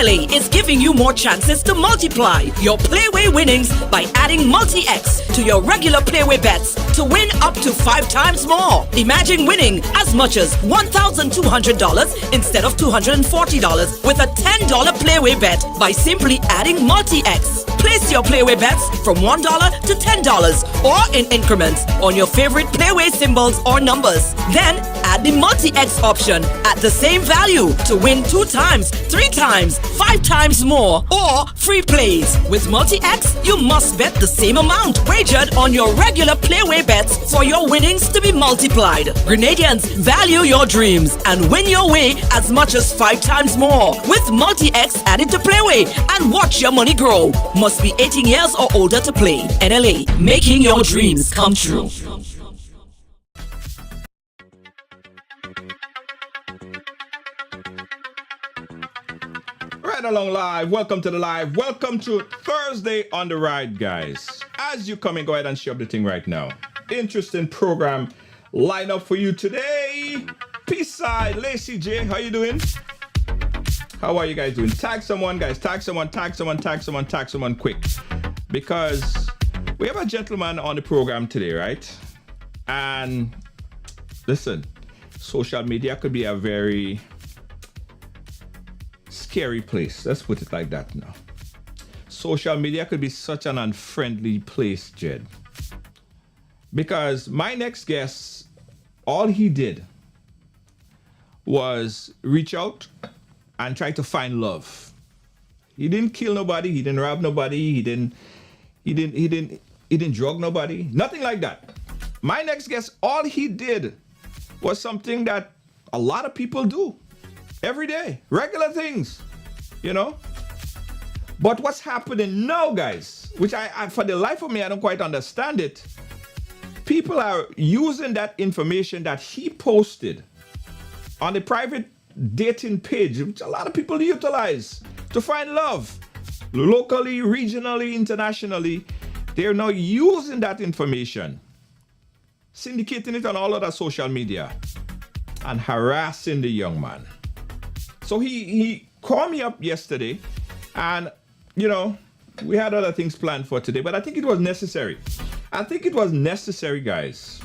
NLA is giving you more chances to multiply your Playway winnings by adding Multi-X to your regular Playway bets to win up to 5 times more. Imagine winning as much as $1,200 instead of $240 with a $10 Playway bet by simply adding Multi-X. Place your Playway bets from $1 to $10 or in increments on your favorite Playway symbols or numbers. Then add the Multi-X option at the same value to win 2 times, 3 times, 5 times more or free plays. With Multi-X, you must bet the same amount wagered on your regular Playway bets for your winnings to be multiplied. Grenadians, value your dreams and win your way as much as 5 times more with Multi-X added to Playway and watch your money grow. Must be 18 years or older to play. NLA, making your dreams come true. Right along live. Welcome to the live. Welcome to Thursday on the Ride, guys. As you come in, go ahead and share the thing right now. Interesting program line up for you today. Peace side, Lacey J. How you doing? How are you guys doing? Tag someone, guys. Tag someone, tag someone, tag someone, tag someone quick. Because we have a gentleman on the program today, right? And listen, social media could be a very scary place. Let's put it like that now. Social media could be such an unfriendly place, Jed. Because my next guest, all he did was reach out and try to find love. He didn't kill nobody. He didn't rob nobody. He didn't drug nobody. Nothing like that. My next guest, all he did was something that a lot of people do every day. Regular things, you know. But what's happening now, guys, which I for the life of me, I don't quite understand it. People are using that information that he posted on the private dating page, which a lot of people utilize to find love locally, regionally, internationally. They're now using that information, syndicating it on all other social media and harassing the young man. So he called me up yesterday and, you know, we had other things planned for today, but I think it was necessary. I think it was necessary, guys,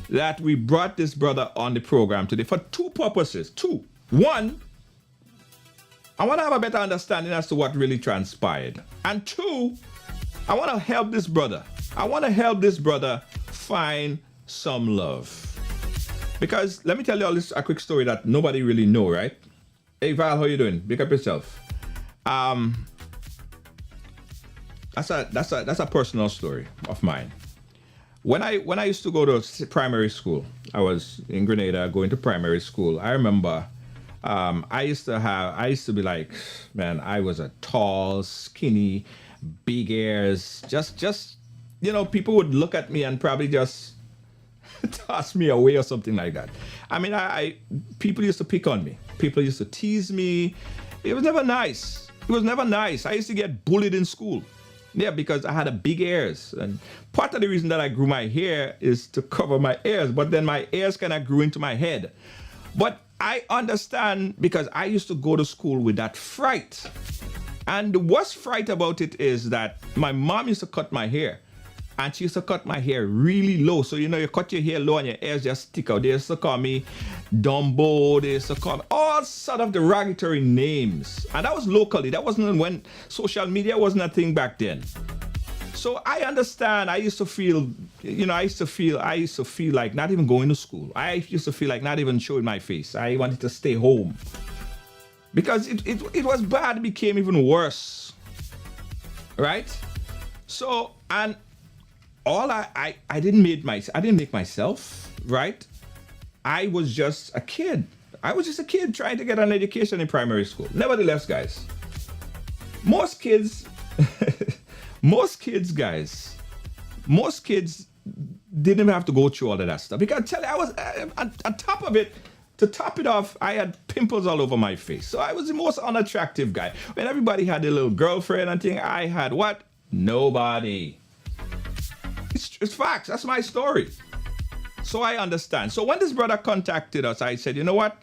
that we brought this brother on the program today for 2 purposes. 2. 1, I want to have a better understanding as to what really transpired. And 2, I want to help this brother. I want to help this brother find some love. Because let me tell you all this, a quick story that nobody really know, right? Hey Val, how you doing? Pick up yourself. That's a personal story of mine. when I used to go to primary school, I was in Grenada going to primary school. I remember I used to be like, man, I was a tall, skinny, big ears. Just people would look at me and probably just toss me away or something like that. I mean, I people used to pick on me. People used to tease me. It was never nice. It was never nice. I used to get bullied in school. Yeah, because I had a big ears. And part of the reason that I grew my hair is to cover my ears, but then my ears kind of grew into my head. But I understand because I used to go to school with that fright. And the worst fright about it is that my mom used to cut my hair. And she used to cut my hair really low. So, you cut your hair low and your ears just stick out. They used to call me Dumbo. They used to call me all sort of derogatory names. And that was locally. That wasn't when social media wasn't a thing back then. So I understand. I used to feel, I used to feel like not even going to school. I used to feel like not even showing my face. I wanted to stay home. Because it was bad. It became even worse. Right? So, and all I didn't make myself, right? I was just a kid. I was just a kid trying to get an education in primary school. Nevertheless, guys, most kids didn't even have to go through all of that stuff. Because I tell you, I was on top of it. To top it off, I had pimples all over my face. So I was the most unattractive guy. When everybody had a little girlfriend and thing, I had what? Nobody. It's facts. That's my story. So I understand. So when this brother contacted us, I said, you know what?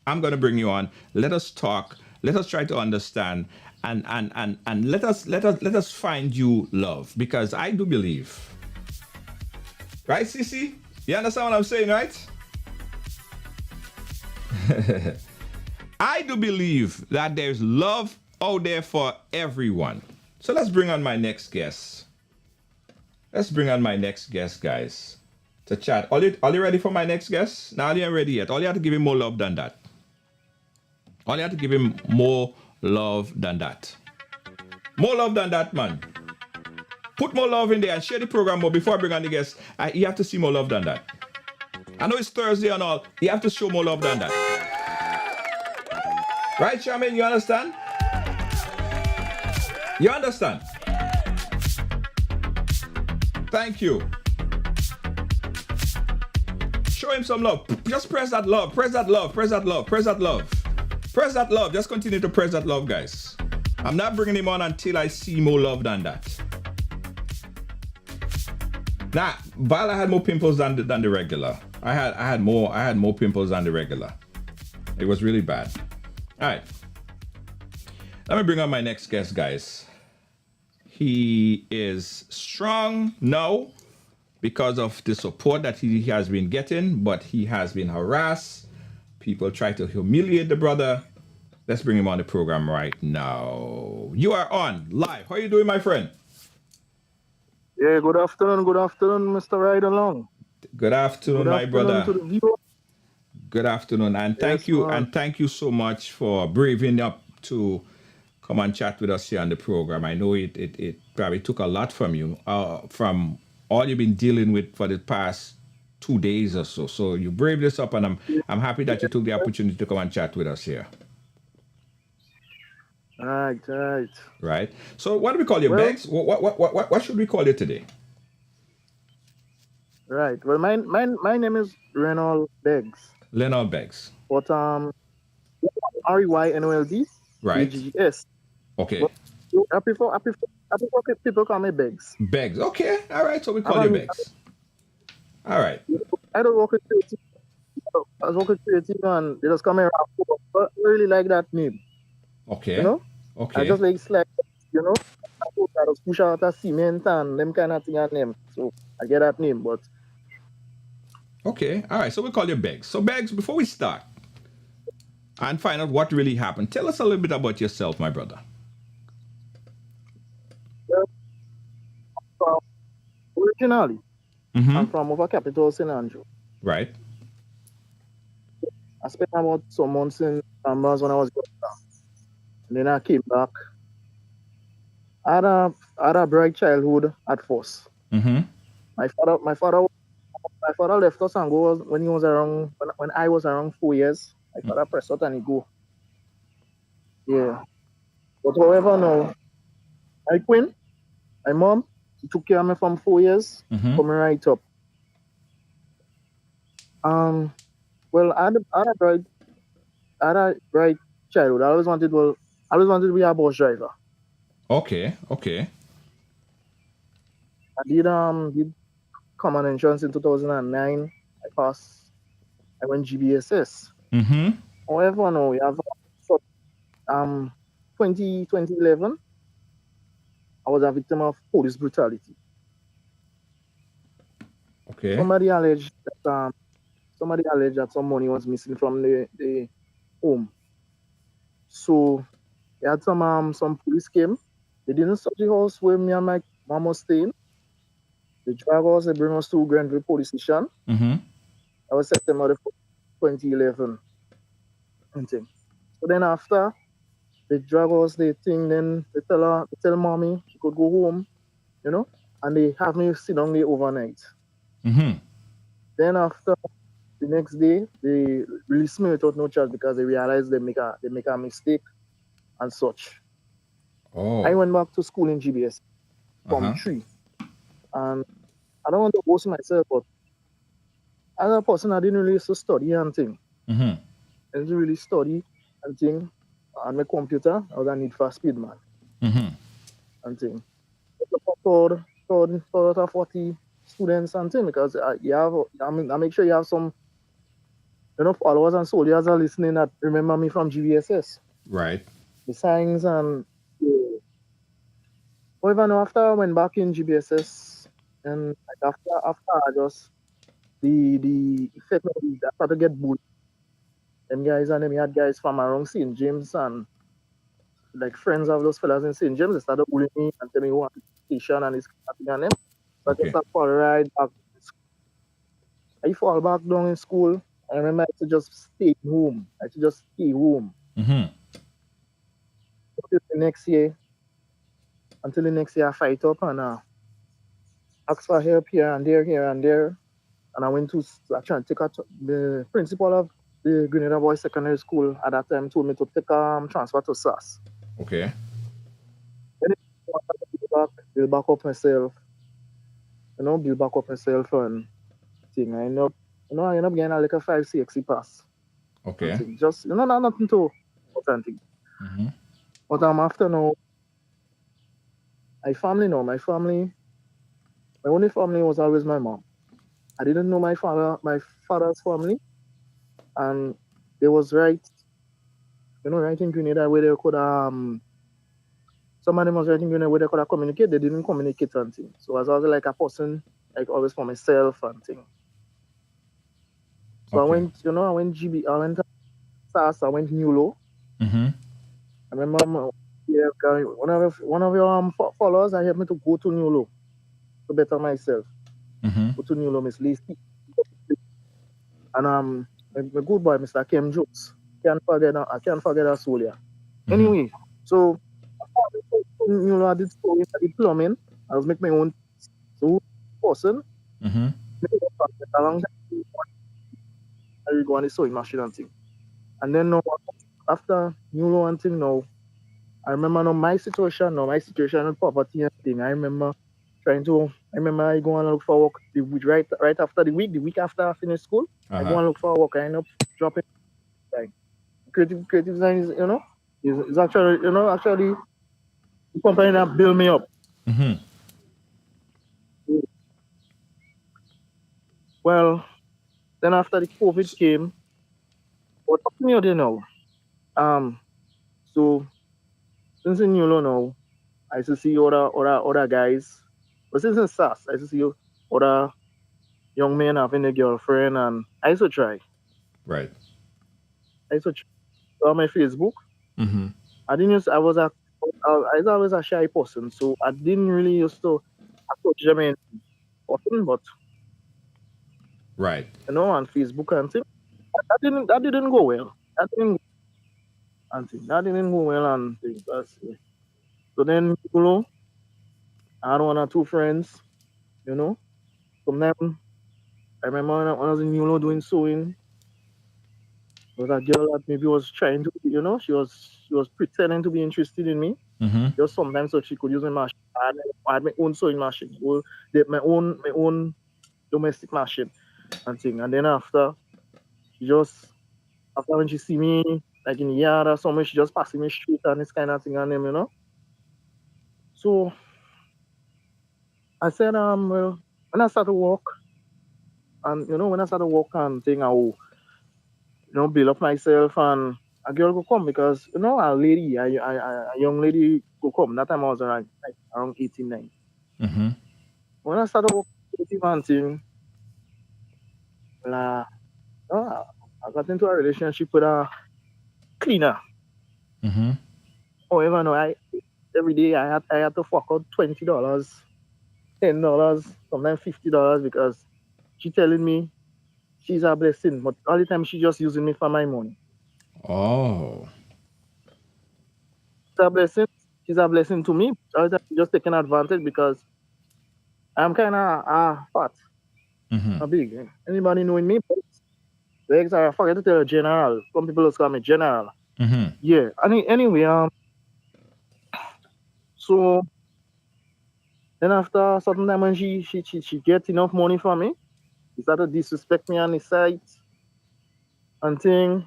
I'm going to bring you on. Let us talk. Let us try to understand. And let us find you love. Because I do believe. Right, Sissy? You understand what I'm saying, right? I do believe that there's love out there for everyone. So let's bring on my next guest. Let's bring on my next guest, guys, to chat. Are you ready for my next guest? Now, you ain't ready yet. All you have to give him more love than that. All you have to give him more love than that. More love than that, man. Put more love in there and share the program more before I bring on the guest. You have to see more love than that. I know it's Thursday and all. You have to show more love than that. Right, Charmaine? You understand? You understand? Thank you. Show him some love. Just press that love. Press that love. Press that love. Press that love. Press that love. Just continue to press that love, guys. I'm not bringing him on until I see more love than that. Nah, Val, I had more pimples than the regular. I had more pimples than the regular. It was really bad. All right. Let me bring on my next guest, guys. He is strong now because of the support that he has been getting, but he has been harassed. People try to humiliate the brother. Let's bring him on the program right now. You are on live. How are you doing, my friend? Yeah, good afternoon, Mr. Ride Along. Good afternoon, my brother. To the viewer. Good afternoon, and thank you so much for braving up to come and chat with us here on the program. I know it probably took a lot from you, from all you've been dealing with for the past 2 days or so. So you braved this up, and I'm happy that you took the opportunity to come and chat with us here. Right. So what do we call you, Bex? What should we call you today? Right. Well, my name is Reynold Beggs. Reynold Beggs. But REYNOLD. Right. BGS. Okay. But I prefer people call me Beggs. Beggs. Okay. All right. So we call you Beggs. All right. I don't work with creative. I was working creative and they just come around. But I really like that name. Okay. You know? Okay. I just like, you know, I just push out a cement and them kind of thing and name. So I get that name, but. Okay. All right. So we call you Beggs. So Beggs, before we start and find out what really happened, tell us a little bit about yourself, my brother. Well, originally, I'm from over capital St. Andrew. Right. I spent about some months in Chambers when I was young. And then I came back. I had a bright childhood at first. My father left us and go when he was around when I was around 4 years. My father pressed out and he go. Yeah. But however now, my queen, my mom, she took care of me from 4 years, Mm-hmm. coming right up. Um well I had a bright childhood. I always wanted to be a bus driver. Okay. Okay. I did common insurance in 2009. I went GBSS. Mm-hmm. However, now we have um 2011, I was a victim of police brutality. Okay. Somebody alleged that some money was missing from the home. So we had some police came. They didn't search the house where me and my mom was staying. They drag us, they bring us to Grenville police station. Mm-hmm. That was September the 2011 and thing. So then after they drag us, they think then they tell mommy she could go home, you know, and they have me sit down there overnight. Mm-hmm. Then after the next day, they release me without no charge because they realize they make a mistake and such. I Oh. went back to school in GBS from Uh-huh. three, and I don't want to boast myself, but as a person, I didn't really used to study and thing. Mm-hmm. I didn't really study and thing. On my computer, I was a need for speed man Mm-hmm. and thing. Third out of 40 students and thing because you have, I make sure you have some, followers and soldiers are listening that remember me from GBSS. Right. The signs and however, no, after I went back in GBSS and like after I just the effect of it, I started to get bullied. Them guys and them had guys from around St. James and like friends of those fellas in St. James, they started bullying me and telling me who I'm station and this kind of thing and them. So I just Okay. start fall right back. I fall back down in school. I remember I had to just stay home. I had to just stay home Mm-hmm. until the next year. Until the next year, I fight up and ask for help here and there. And I went to actually take the principal of the Grenada Boys Secondary School at that time told me to take transfer to SAS. Okay. Then I started to build back up myself, build back up myself and thing. I end up getting like a 5 CXC pass and Okay. thing. Just nothing too important thing. Mm-hmm. But after now, my only family was always my mom. I didn't know my father's family, and they was right in Grenada where they could some of them was writing where they could have communicate, they didn't communicate and thing. So as I was like a person, like always for myself and thing. So Okay. I went GB, I went SAS, I went New. Mm-hmm. I remember yeah, one of your followers, I helped me to go to New to better myself. Mm-hmm. Go to New Miss Lacey. And my good boy, Mr. Kim Jokes. I can't forget that soul, yeah. Mm-hmm. Anyway, so I did sewing, I did plumbing, I was making my own so person. Mm-hmm. Along I will go on the sewing machine and thing. And then now, after New Law and thing now, I remember now my situation with poverty and thing. I remember I go and look for work right after the week after I finish school, I go Uh-huh. and look for work. I end up dropping like creative design is actually the company that build me up. Mm-hmm. Well, then after the COVID came, what happened here now? Um, so since in New Law now, I used to see other guys. But since in SAS, I used to see other young men having a girlfriend, and I used to try. Right. I used to try on my Facebook. Mm-hmm. I didn't use. I was always a shy person, so I didn't really used to approach them in often. But Right. on Facebook and things, that didn't go well. That didn't go well and things. So then I had one or two friends, you know. from them, I remember when I was in Nulo doing sewing, there was a girl that maybe was trying to, she was pretending to be interested in me. Mm-hmm. Just sometimes so she could use my machine. I had my own sewing machine, my own domestic machine and thing. And then she just after when she see me like in the yard or somewhere, she just passing me street and this kind of thing and them. So I said, well, when I start to walk and when I start to walk and thing, I will, build up myself and a girl go come because a young lady go come. That time I was around like around 18, 19. Mm-hmm. When I started walking with him and thing, well, uh, I got into a relationship with a cleaner. Mm-hmm. However, no, every day I had to fork out $20, $10, sometimes $50 because she telling me she's a blessing, but all the time she just using me for my money. Oh. She's a blessing. She's a blessing to me. All the time she just taking advantage because I'm kind of fat, Mm-hmm. big. Anybody knowing me? But legs I forget to tell you, General. Some people just call me General. Mm-hmm. Yeah. Anyway, so then after a certain time when she get enough money from me, she started to disrespect me on the site and thing.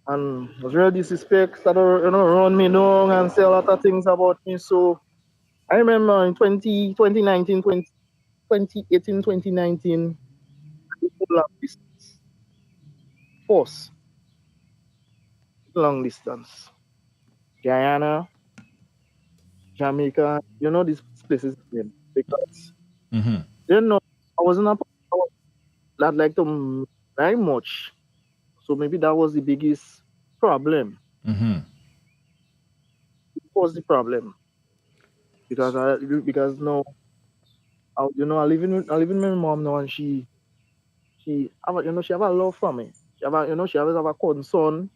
And was real disrespect, started run me down and say a lot of things about me. So I remember in 2019, 2018, 2019, I did long distance. Force, long distance. Guyana, Jamaica, these places again. Because Mm-hmm. I wasn't a person that liked them very much. So maybe that was the biggest problem. Mm-hmm. It was the problem. Because no, I live in my mom now and she have a love for me. She always have a concern.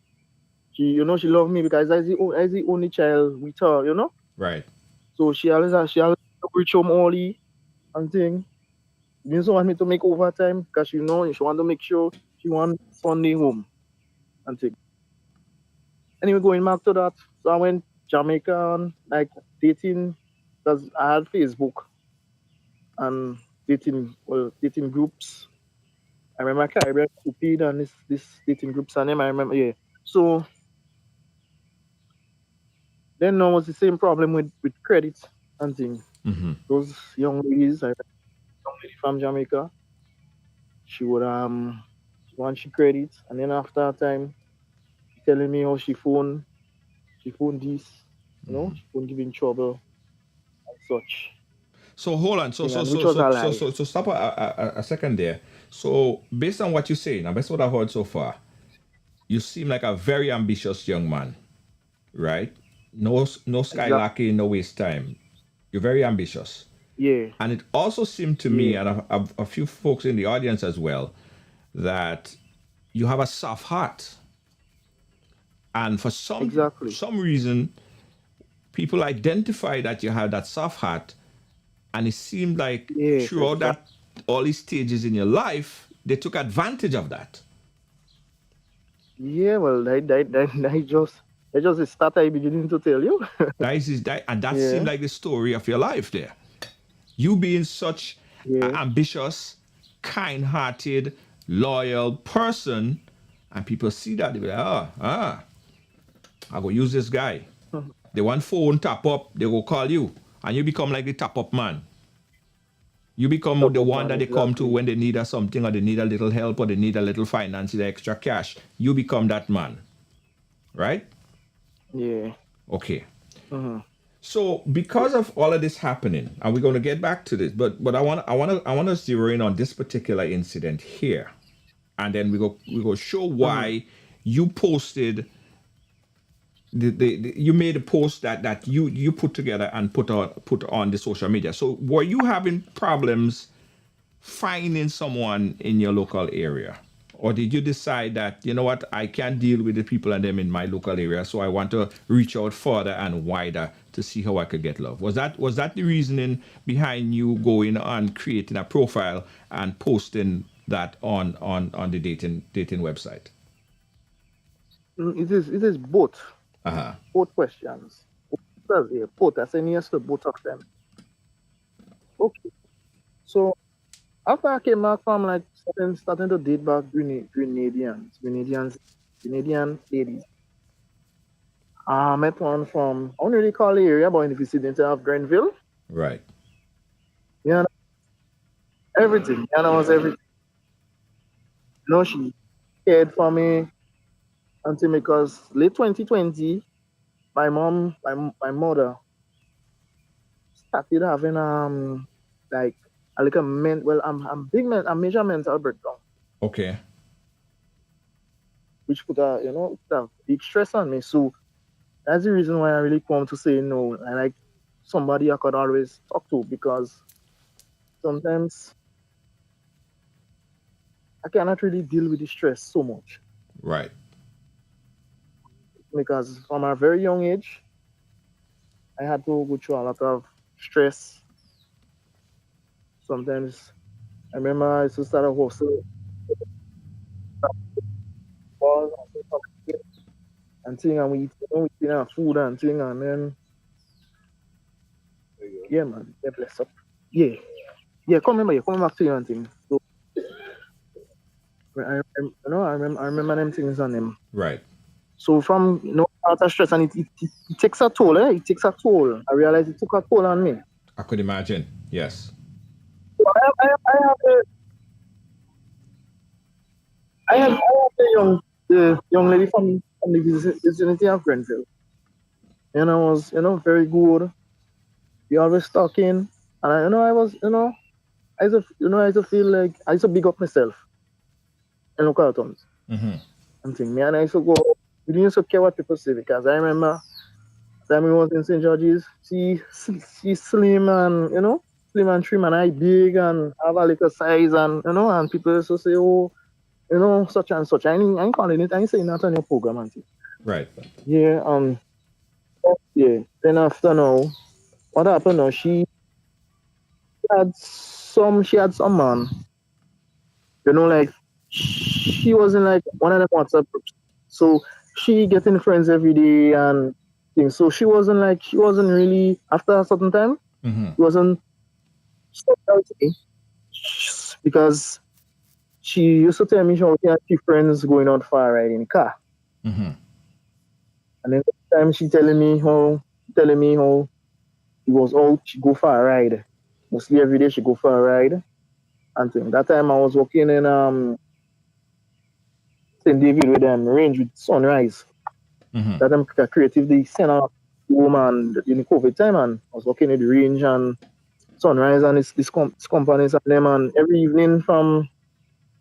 She love me because I the only child with her. Right. So she always reach home early and thing. She didn't want me to make overtime because she want to make sure she want Sunday home and thing. Anyway, going back to that, so I went Jamaica and like dating because I had Facebook and dating groups. I remember Caribbean Cupid and this dating groups and them. I remember, yeah. So then there was the same problem with credit and thing. Mm-hmm. Those young ladies, I remember a young lady from Jamaica, she would she want she credit, and then after a time, she telling me how she phone this, she phone giving trouble and such So hold on. So thing, so and which so was so a so lie. so, so stop a second there. So based on what you say, now based on what I heard so far, you seem like a very ambitious young man, right? No Exactly. skylarking, no waste time. You're very ambitious. Yeah. And it also seemed to me, Yeah. and a few folks in the audience as well, that you have a soft heart. And for Exactly. some reason, people identify that you have that soft heart, and it seemed like Yes. throughout Exactly. that all these stages in your life, they took advantage of that. Yeah. Well, I just start I beginning to tell you. And that seemed Yeah. like the story of your life there. You being such an Yeah. ambitious, kind-hearted, loyal person, and people see that they be like, I go use this guy. They want phone top up, they go call you, and you become like the top up man. You become Top the up one man. that they come to Exactly. when they need a something or they need a little help or they need a little finance, the extra cash. You become that man, right? Yeah. Okay. Mm-hmm. So because of all of this happening, and we're going to get back to this, but I want to zero in on this particular incident here, and then we go show Mm-hmm. why you posted you made a post that you put together and put on the social media. So were you having problems finding someone in your local area, Or did you decide that, you know what, I can't deal with the people and them in my local area, so I want to reach out further and wider to see how I could get love? Was that the reasoning behind you going on creating a profile and posting that on the dating website? It is both. Uh-huh. Both questions. Well, yeah, both. I say yes to both of them. Okay. So after I came back from like starting to date back Grenadian ladies. I met one from I don't really call the area, but in the vicinity of Grenville. Right. Yeah, everything. Yeah, was everything. She cared for me until because late 2020, my mother started having like a like a men well I'm major mental breakdown, Okay. which put a big stress on me. So that's the reason why I really come to say no. I like somebody I could always talk to because sometimes I cannot really deal with the stress so much. Right. Because from a very young age, I had to go through a lot of stress. Sometimes I remember I used to start a hustle and thing, and we eating our food and thing, and then yeah, man, yeah, bless up, yeah, yeah. Come remember, you coming back to you and thing. So I remember them things on them. Right. So from out of stress, and it takes a toll, eh? It takes a toll. I realized it took a toll on me. I could imagine. Yes. So I have the young lady from the vicinity of Grenville. And I was, very good. We always talking. And I was, I used to feel like I used to big up myself in local terms. Mm-hmm. And thing. Me and I used to go, we didn't used to care what people say because I remember time we was in St. George's, she's slim and, slim and trim and I big and have a little size and, and people used to say, oh, such and such. I ain't calling it, I ain't saying that on your program and thing. Right. Yeah, yeah. Then after now, what happened now? She had some man. Like she was in like one of them WhatsApp groups. So she getting friends every day and things. So she wasn't really after a certain time, Mm-hmm. she wasn't so out to me because she used to tell me she had few friends going out for a ride in car. Mm-hmm. And then the time telling me how she was out, she go for a ride. Mostly every day she go for a ride. And thing. That time I was working in St. David with them range with sunrise. Mm-hmm. That time creatively sent out woman in the COVID time and I was working at the range and sunrise and this companies and them and every evening from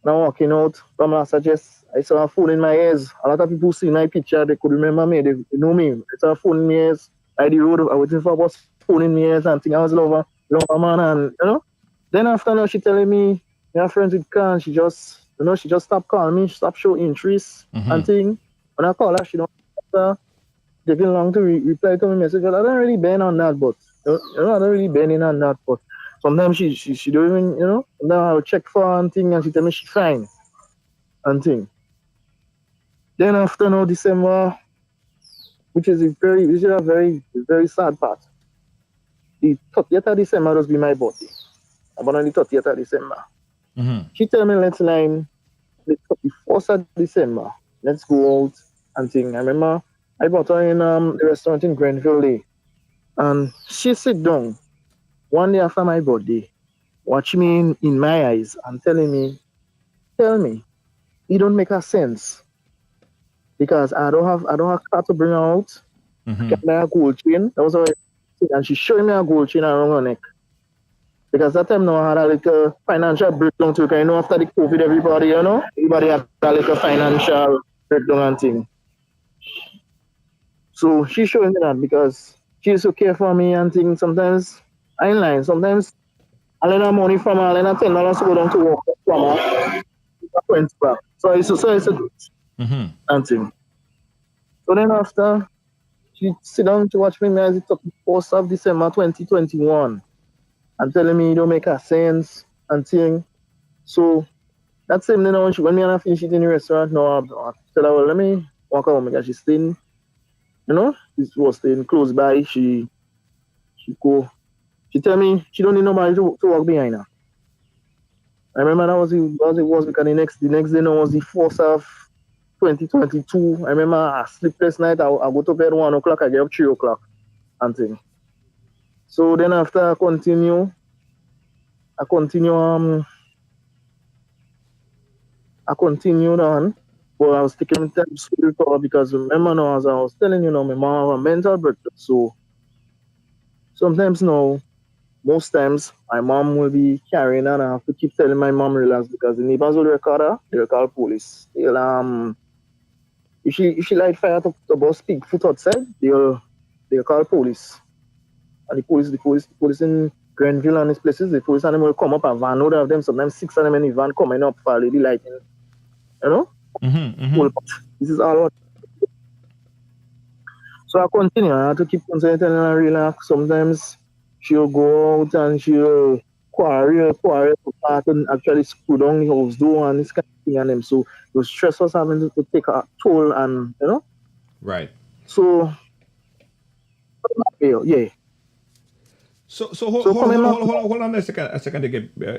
now walking out from I suggest I saw a phone in my ears. A lot of people see my picture, they could remember me, they know me. I saw a phone in my ears. I the road, I waiting for a bus, phone in my ears and think I was lover man and Then after now she telling me her friends with car and she just stopped calling me, she stopped showing interest and thing. When I call her, she don't answer. Taking long to reply to my message. Well, I don't really bend on that, but I don't really bend in on that, but sometimes she don't even, now I'll check for her and thing and she tell me she fine and thing. Then after now December, which is a very, very sad part. The 30th of December must be my birthday. I'm on the 30th of December. Mm-hmm. She tell me let's line the 31st of December. Let's go out and thing. I remember I brought her in the restaurant in Grenville, and she sit down one day after my birthday, watch me in my eyes and telling me, tell me, it don't make a sense because I don't have car to bring her out. Mm-hmm. I can buy a gold chain. That was all. And she's showing me a gold chain around her neck. Because that time now I had a little financial breakdown too. Because after the COVID, everybody had a little financial breakdown and thing. So she's showing me that because she used to care for me and things. Sometimes I ain't lying. Sometimes I lend her money from her, I lend her $10 to go down to work from her. went back. So I used to do it Mm-hmm. and thing. So then after she sit down to watch me as it took the 1st of December 2021 and telling me it don't make a sense and thing. So that same day now when me and I finish it in the restaurant now I tell her, well, let me walk home because she's staying, this was staying close by. She go she tell me she don't need nobody to walk behind her. I remember that was because the next day now was the 4th of 2022. I remember I sleepless night. I go to bed 1 o'clock, I get up 3 o'clock and thing. So then after I continued on, but I was taking time to recover because remember now, as I was telling you now, my mom have a mental breakdown. So sometimes now, most times, my mom will be carrying and I have to keep telling my mom relax because the neighbors will record her, they'll call police. If she light fire to about speak foot outside, they'll call police. And the police in Grenville and these places, the police and them will come up and van load of them, sometimes 6 of them in the van coming up for lady lighting, you know? Mm-hmm. Mm-hmm. Whole pot. This is all what. So I continue. I have to keep on telling her relax. Sometimes she'll go out and she'll quarrel apart and actually screw down the house door and this kind of thing and them. So the stress was having to take a toll and Right. So yeah. So hold, So hold, coming hold, back hold, hold on, hold on a second.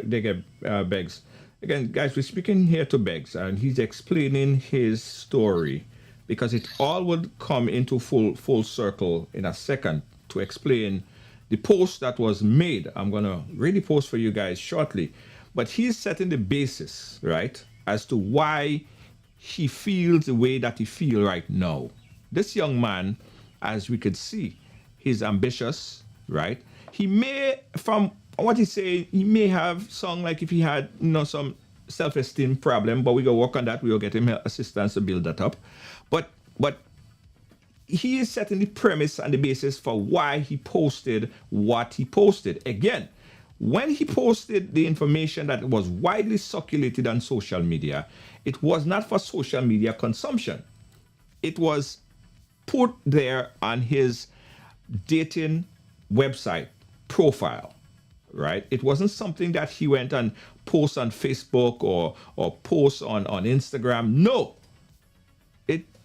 They get Beggs. Again, guys, we're speaking here to Beggs, and he's explaining his story because it all would come into full circle in a second to explain the post that was made. I'm gonna really post for you guys shortly, but he's setting the basis right as to why he feels the way that he feels right now. This young man, as we could see, he's ambitious, right? He may, from what he's saying, he may have some, like if he had, some self-esteem problem, but we go work on that. We will get him assistance to build that up. But he is setting the premise and the basis for why he posted what he posted. Again, when he posted the information that was widely circulated on social media, it was not for social media consumption. It was put there on his dating website profile, right? It wasn't something that he went and post on Facebook or post on Instagram. No,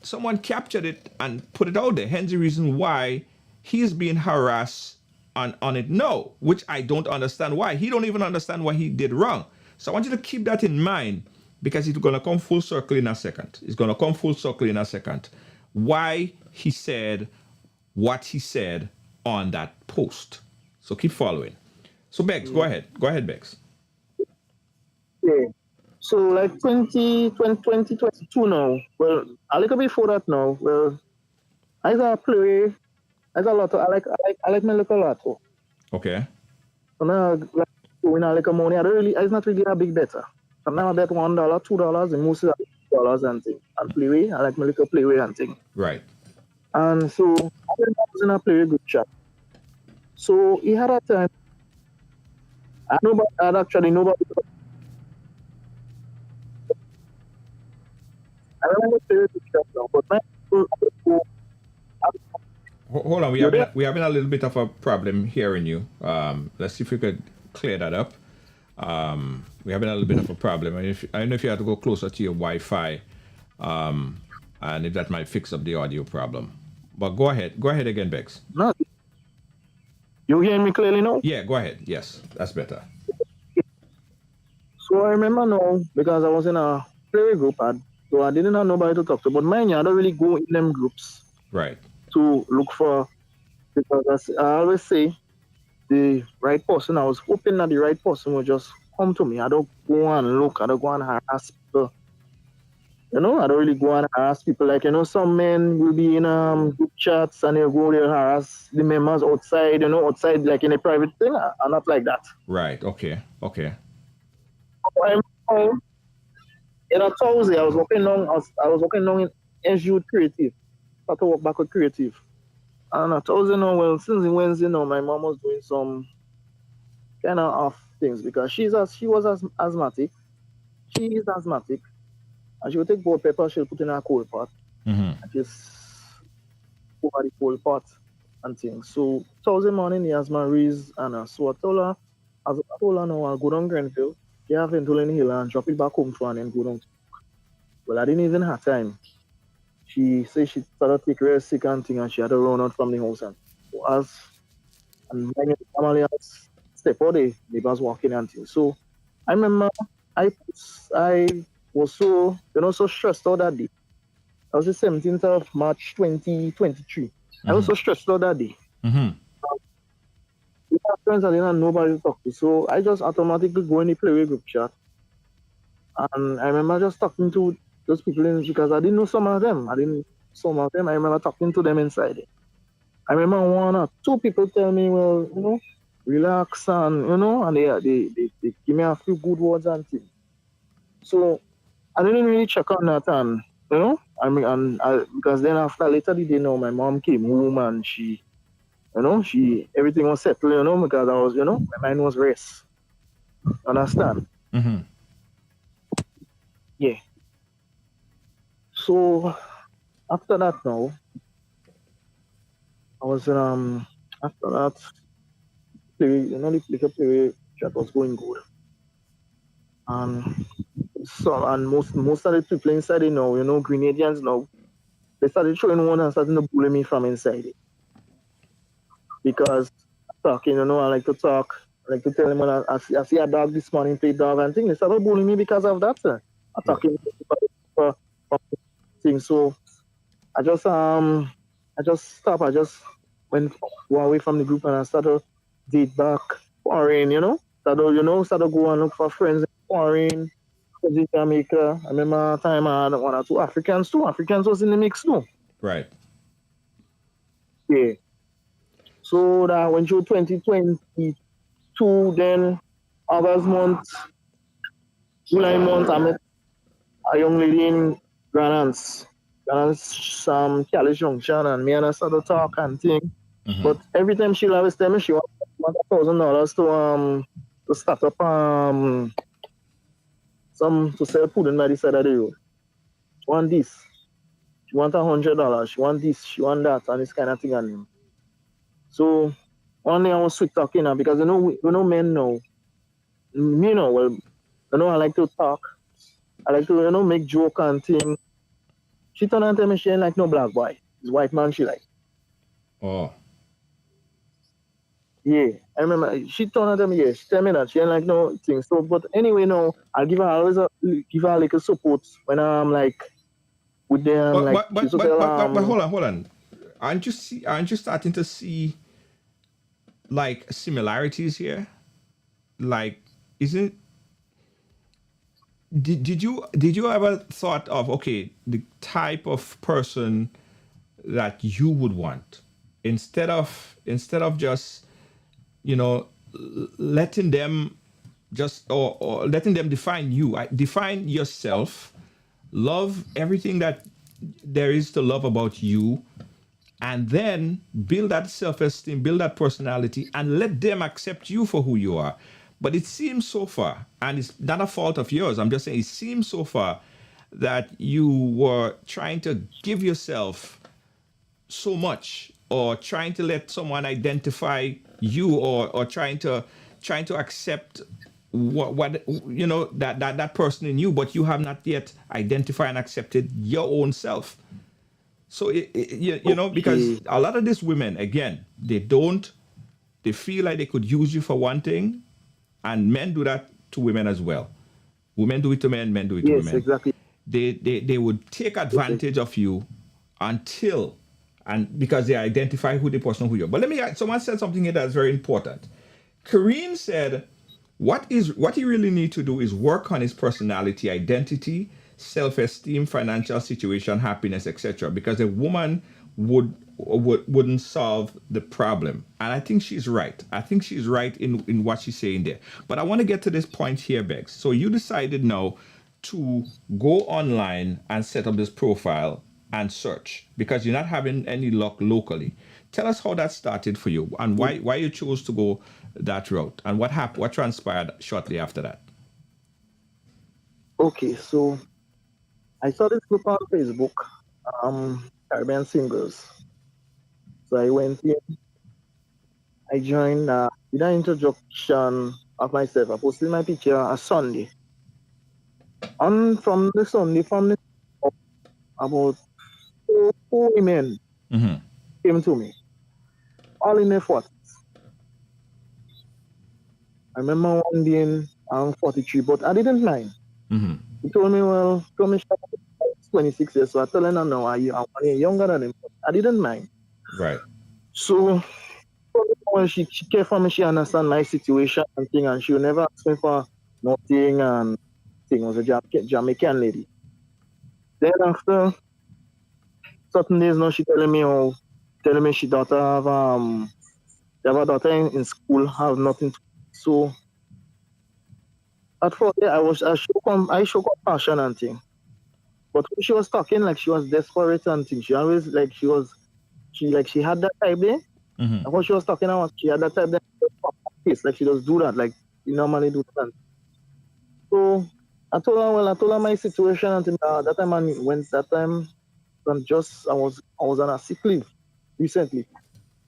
someone captured it and put it out there. Hence the reason why he's being harassed on it. No, which I don't understand why. He don't even understand what he did wrong. So I want you to keep that in mind because it's gonna come full circle in a second. It's gonna come full circle in a second. Why he said what he said on that post. So keep following. So Bex, go ahead. Go ahead, Bex. yeah. So like 2022 now. Well, a little before that now. Well, I play. I a lot. I like my little lot. Okay. So now, like, when I like a money, it's not really a big better. Sometimes I bet $1, $2, and mostly $dollars and thing. And playway, I like my little playway and thing. Right. And so I was in a playway group chat. So he had a time. I'd actually nobody. I remember playway group chat now, but Hold on. you're there. We're having a little bit of a problem hearing you. Let's see if we could clear that up. We're having a little bit of a problem. I don't know if you have to go closer to your Wi-Fi, and if that might fix up the audio problem. But go ahead. Go ahead again, Bex. No, you hearing me clearly now? Yeah, go ahead. Yes, that's better. So I remember now because I was in a playway group, so I didn't have nobody to talk to. But mind you, I don't really go in them groups Right. to look for, because I always say the right person. I was hoping that the right person would just come to me. I don't go and look. I don't go and harass people. I don't really go and harass people. Like, some men will be in group chats and they'll go there and harass the members outside, outside like in a private thing. I'm not like that. Right. Okay. Okay. In a Thursday, I was working on in SU Creative. I had to work back with Creative. And I Thursday now, well, since the Wednesday now, my mom was doing some kind of off things because she was asthmatic. she is asthmatic, and she will take boiled pepper, she'll put in a cold pot, and just over the cold pot and things. So Thursday morning, the asthma raised, and so I told her, no, I'll go down Grenville, get a Ventolin Hill, and drop it back home for her, and then go down. Well, I didn't even have time. She said she started to take real sick and thing, and she had to run out from the house. And so as and my family has step out, the neighbors walking and things. So I remember I I was so so stressed out that day. That was the 17th of March 2023. I was so stressed out that day. With my friends, I didn't have nobody to talk to. So I just automatically go in the playway group chat. And I remember just talking to those people in because I didn't know some of them. I remember talking to them inside it. I remember one or two people tell me, well, relax and and they give me a few good words and things. So I didn't really check on that and because then after later the day my mom came home and she everything was settled, because I was, my mind was rest. Understand? Yeah. So after that now, I was after that the little play chat was going good. And most of the people inside it now, Grenadians now, they started showing one and starting to bully me from inside it. Because talking, I like to talk. I like to tell them when I see a dog this morning play dog and things. They started bullying me because of that. I'm talking for things. So I just stopped. I just went away from the group and I started date back foreign, started go and look for friends in foreign, in Jamaica. I remember a time I had one or two Africans too. Africans was in the mix too. Right. Yeah. So that went through 2022, then August month, July month, I met a young lady in Grandance, Cali Junction, and me and her started talk and thing. But every time she always tell me she want $1,000 to start up to sell food in the side of the road. She want this. She want $100. She want this. She want that, and this kind of thing. And so one day I was sweet talking her because men know. Me well, I like to talk. I like to make joke and thing. She turned and tell me she ain't like no black boy. It's white man she like. Oh. Yeah, I remember she turned and tell me, she tell me that she ain't like no thing. So, but anyway, I'll give her give her like a support when I'm like with them. But hold on. Aren't you starting to see like similarities here? Like, isn't did you ever thought of the type of person that you would want instead of just letting them or letting them define you. Define yourself, love everything that there is to love about you, and then build that self-esteem, build that personality, and let them accept you for who you are. But it seems so far, and it's not a fault of yours, I'm just saying it seems so far that you were trying to give yourself so much, or trying to let someone identify you, or trying to accept what that person in you, but you have not yet identified and accepted your own self. So because a lot of these women, again, they feel like they could use you for one thing, and men do that to women as well. Women do it to men, men do it to women. Yes, exactly. They would take advantage of you because they identify who the person who you are. But someone said something here that's very important. Kareem said, what he really needs to do is work on his personality, identity, self-esteem, financial situation, happiness, etc. Because a woman wouldn't solve the problem. And I think she's right. I think she's right in what she's saying there. But I want to get to this point here, Bex. So you decided now to go online and set up this profile and search because you're not having any luck locally. Tell us how that started for you and why you chose to go that route and what transpired shortly after that. Okay, so I saw this group on Facebook, Caribbean Singles. So I went in, I joined, did an introduction of myself. I posted my picture on Sunday. On from the Sunday, from the about four women Mm-hmm. came to me, all in their 40s. I remember one being 43, but I didn't mind. Mm-hmm. He told me she was 26 years, so I told her, no, I'm 1 year younger than him. But I didn't mind. Right. So when she cared for me, she understand my situation and thing, and she would never ask me for nothing and thing. Was a Jamaican lady. Then after certain days now, she telling me she daughter have they have a daughter in school, have nothing to do. So at first yeah, I show compassion and thing. But when she was talking like she was desperate and thing, she always like she had that type there. Mm-hmm. And when she was talking about she had that type there face, like she does do that, like you normally do that. So I told her my situation and thing, that time and when that time I was on a sick leave recently.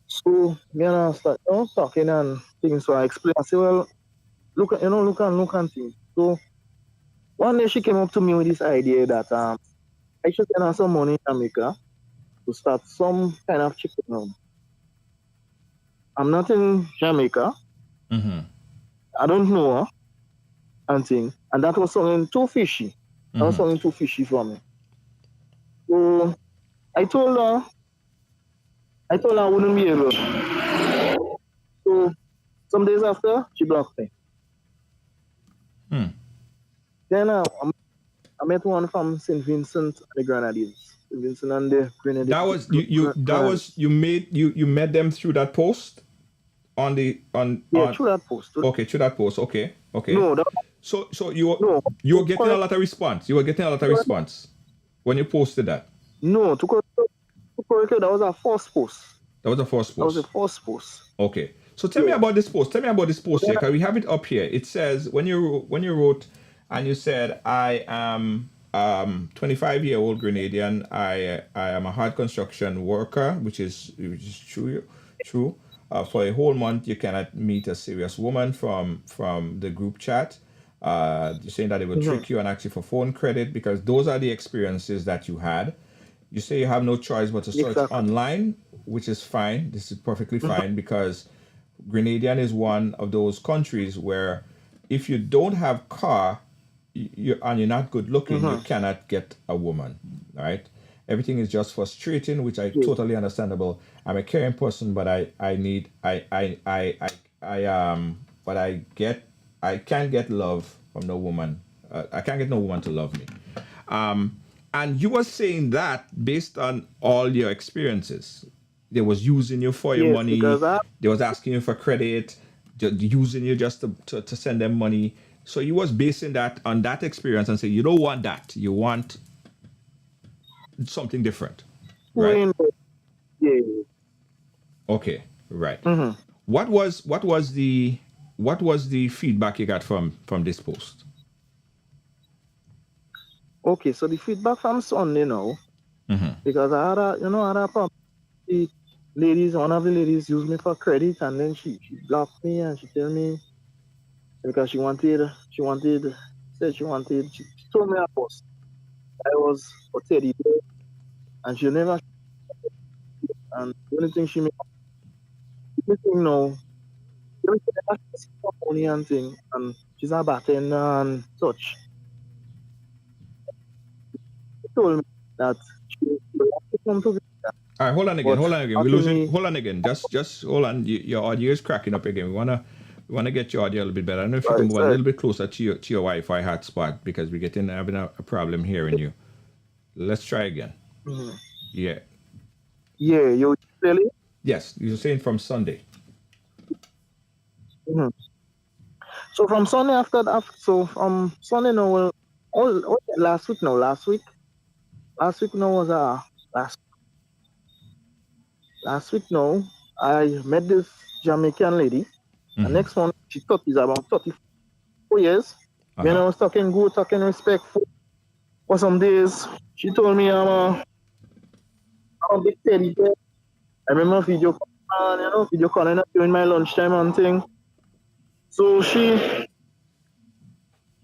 So me and her start talking and things. So I explained, I said, well, look and things. So one day she came up to me with this idea that I should send her some money in Jamaica to start some kind of chicken run. I'm not in Jamaica. Mm-hmm. I don't know her and thing. And that was something too fishy. That was Mm-hmm. something too fishy for me. So I told her I told her I wouldn't be able. So some days after she blocked me. Hmm. Then I met one from St. Vincent and the Grenadines. St. Vincent and the That was Grenadines. you met them through that post on the Yeah, on through that post. okay, through that post. Okay. Okay. No, So no, you were getting a lot of response. You were getting a lot of response when you posted that. no, to correct you, that was our first post. That was the first That was the post. first post. Okay. So tell me Yeah. about this post. Tell me about this post here, Then, because we have it up here. It says when you wrote and you said I am 25-year-old Grenadian. I am a hard construction worker, which is true. For a whole month, you cannot meet a serious woman from the group chat. You're saying that they will mhm, trick you and ask you for phone credit because those are the experiences that you had. You say you have no choice but to search exactly. online, which is fine. This is perfectly Mhm, fine because Grenadian is one of those countries where if you don't have car and you're not good looking, you mhm, cannot get a woman, right? Everything is just frustrating, which I yeah, totally understandable. I'm a caring person, but I need but I can't get love from no woman. I can't get no woman to love me. And you were saying that based on all your experiences. They was using you for your yes, money. because I They was asking you for credit, using you just to send them money. So you was basing that on that experience and say you don't want that. You want something different, right? doing yeah. Okay, right. Mhm. What was the feedback you got from this post? Okay, so the feedback from Sunday now, Mm-hmm. because I had a problem. The one of the ladies used me for credit, and then she blocked me, and she tell me because she told me I was for 30 days, and she never, and the only thing she made, the only thing now, the only thing that she for money and thing, and she's a bartender and such. She told me that she would like to come to visit, All right, hold on again. but Hold on again. We're asking losing. me, Hold on again. Just hold on. Your audio is cracking up again. We wanna get your audio a little bit better. I don't know if you can move a sorry, little bit closer to your Wi-Fi hotspot because we're having a problem hearing you. Let's try again. mhm. Yeah. Yeah, you really. Yes. You're saying from Sunday. Mhm. So from Sunday after that, so from Sunday now, well, last week now was last last week now I met this Jamaican lady. The Mm-hmm. next one she thought is about 34 years. Uh-huh. talking good, talking respectful. For some days, she told me I'm a big teddy bear. I remember video calling, video calling her during my lunchtime and thing. So she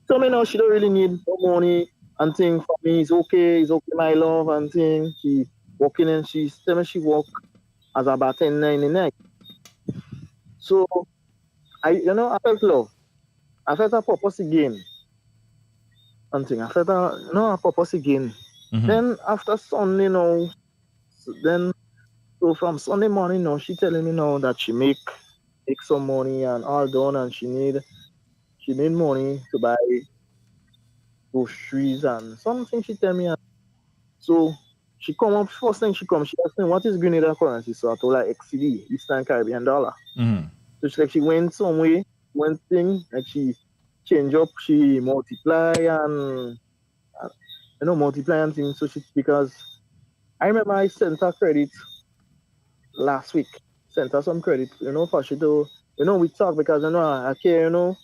told me now she don't really need no money and thing for me. It's okay, my love and thing. She walking in, she tell me she work as a bartender in the night. So I felt love. I felt a purpose again and thing. I felt a purpose again. Mm-hmm. Then after Sunday now, then so from Sunday morning now, she telling me now that she make some money and all done, and she need money to buy groceries and something. She tell me, and so she come up first thing she come. She asked me what is Grenada currency. So I told her XCD, Eastern Caribbean dollar. Mm-hmm. So she went some way, went thing, like she change up, she multiply and multiply and things. So she because I remember I sent her credit last week. Sent her some credit, for she to we talk because I care,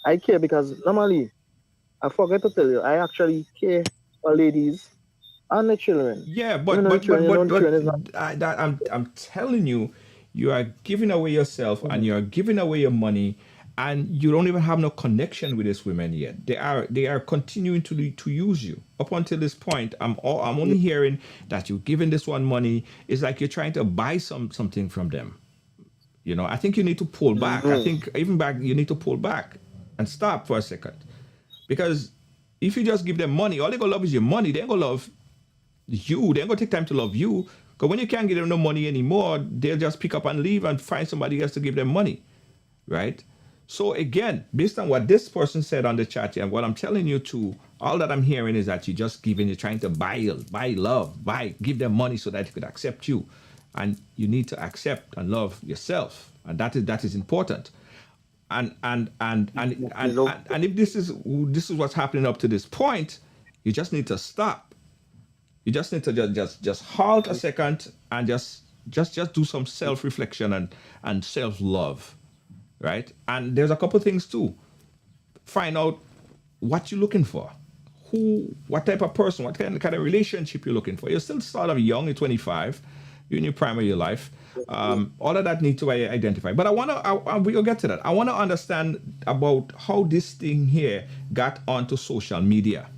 I care because normally I forget to tell you, I actually care for ladies and the children. Yeah, Even but though the but children, but but the but children is not. I'm telling you, you are giving away yourself and Mhm. you are giving away your money, and you don't even have no connection with these women yet. They are continuing to use you up until this point. I'm only hearing that you're giving this one money. It's like you're trying to buy something from them. I think you need to pull back. I No. think even back you need to pull back and stop for a second, because if you just give them money, all they gonna love is your money. They ain't gonna love you. They ain't gonna take time to love you. Because when you can't give them no money anymore, they'll just pick up and leave and find somebody else to give them money, right? So again, based on what this person said on the chat and what I'm telling you too, all that I'm hearing is that you're trying to buy love, give them money so that they could accept you, and you need to accept and love yourself, and that is important. And if this is what's happening up to this point, you just need to stop. You just need to just halt a second and just do some self reflection and self love, right? And there's a couple things too. Find out what you're looking for, what type of person, what kind of relationship you're looking for. You're still sort of young, you're 25, you're in your prime of your life. All of that need to be identified. But we'll get to that. I want to understand about how this thing here got onto social media,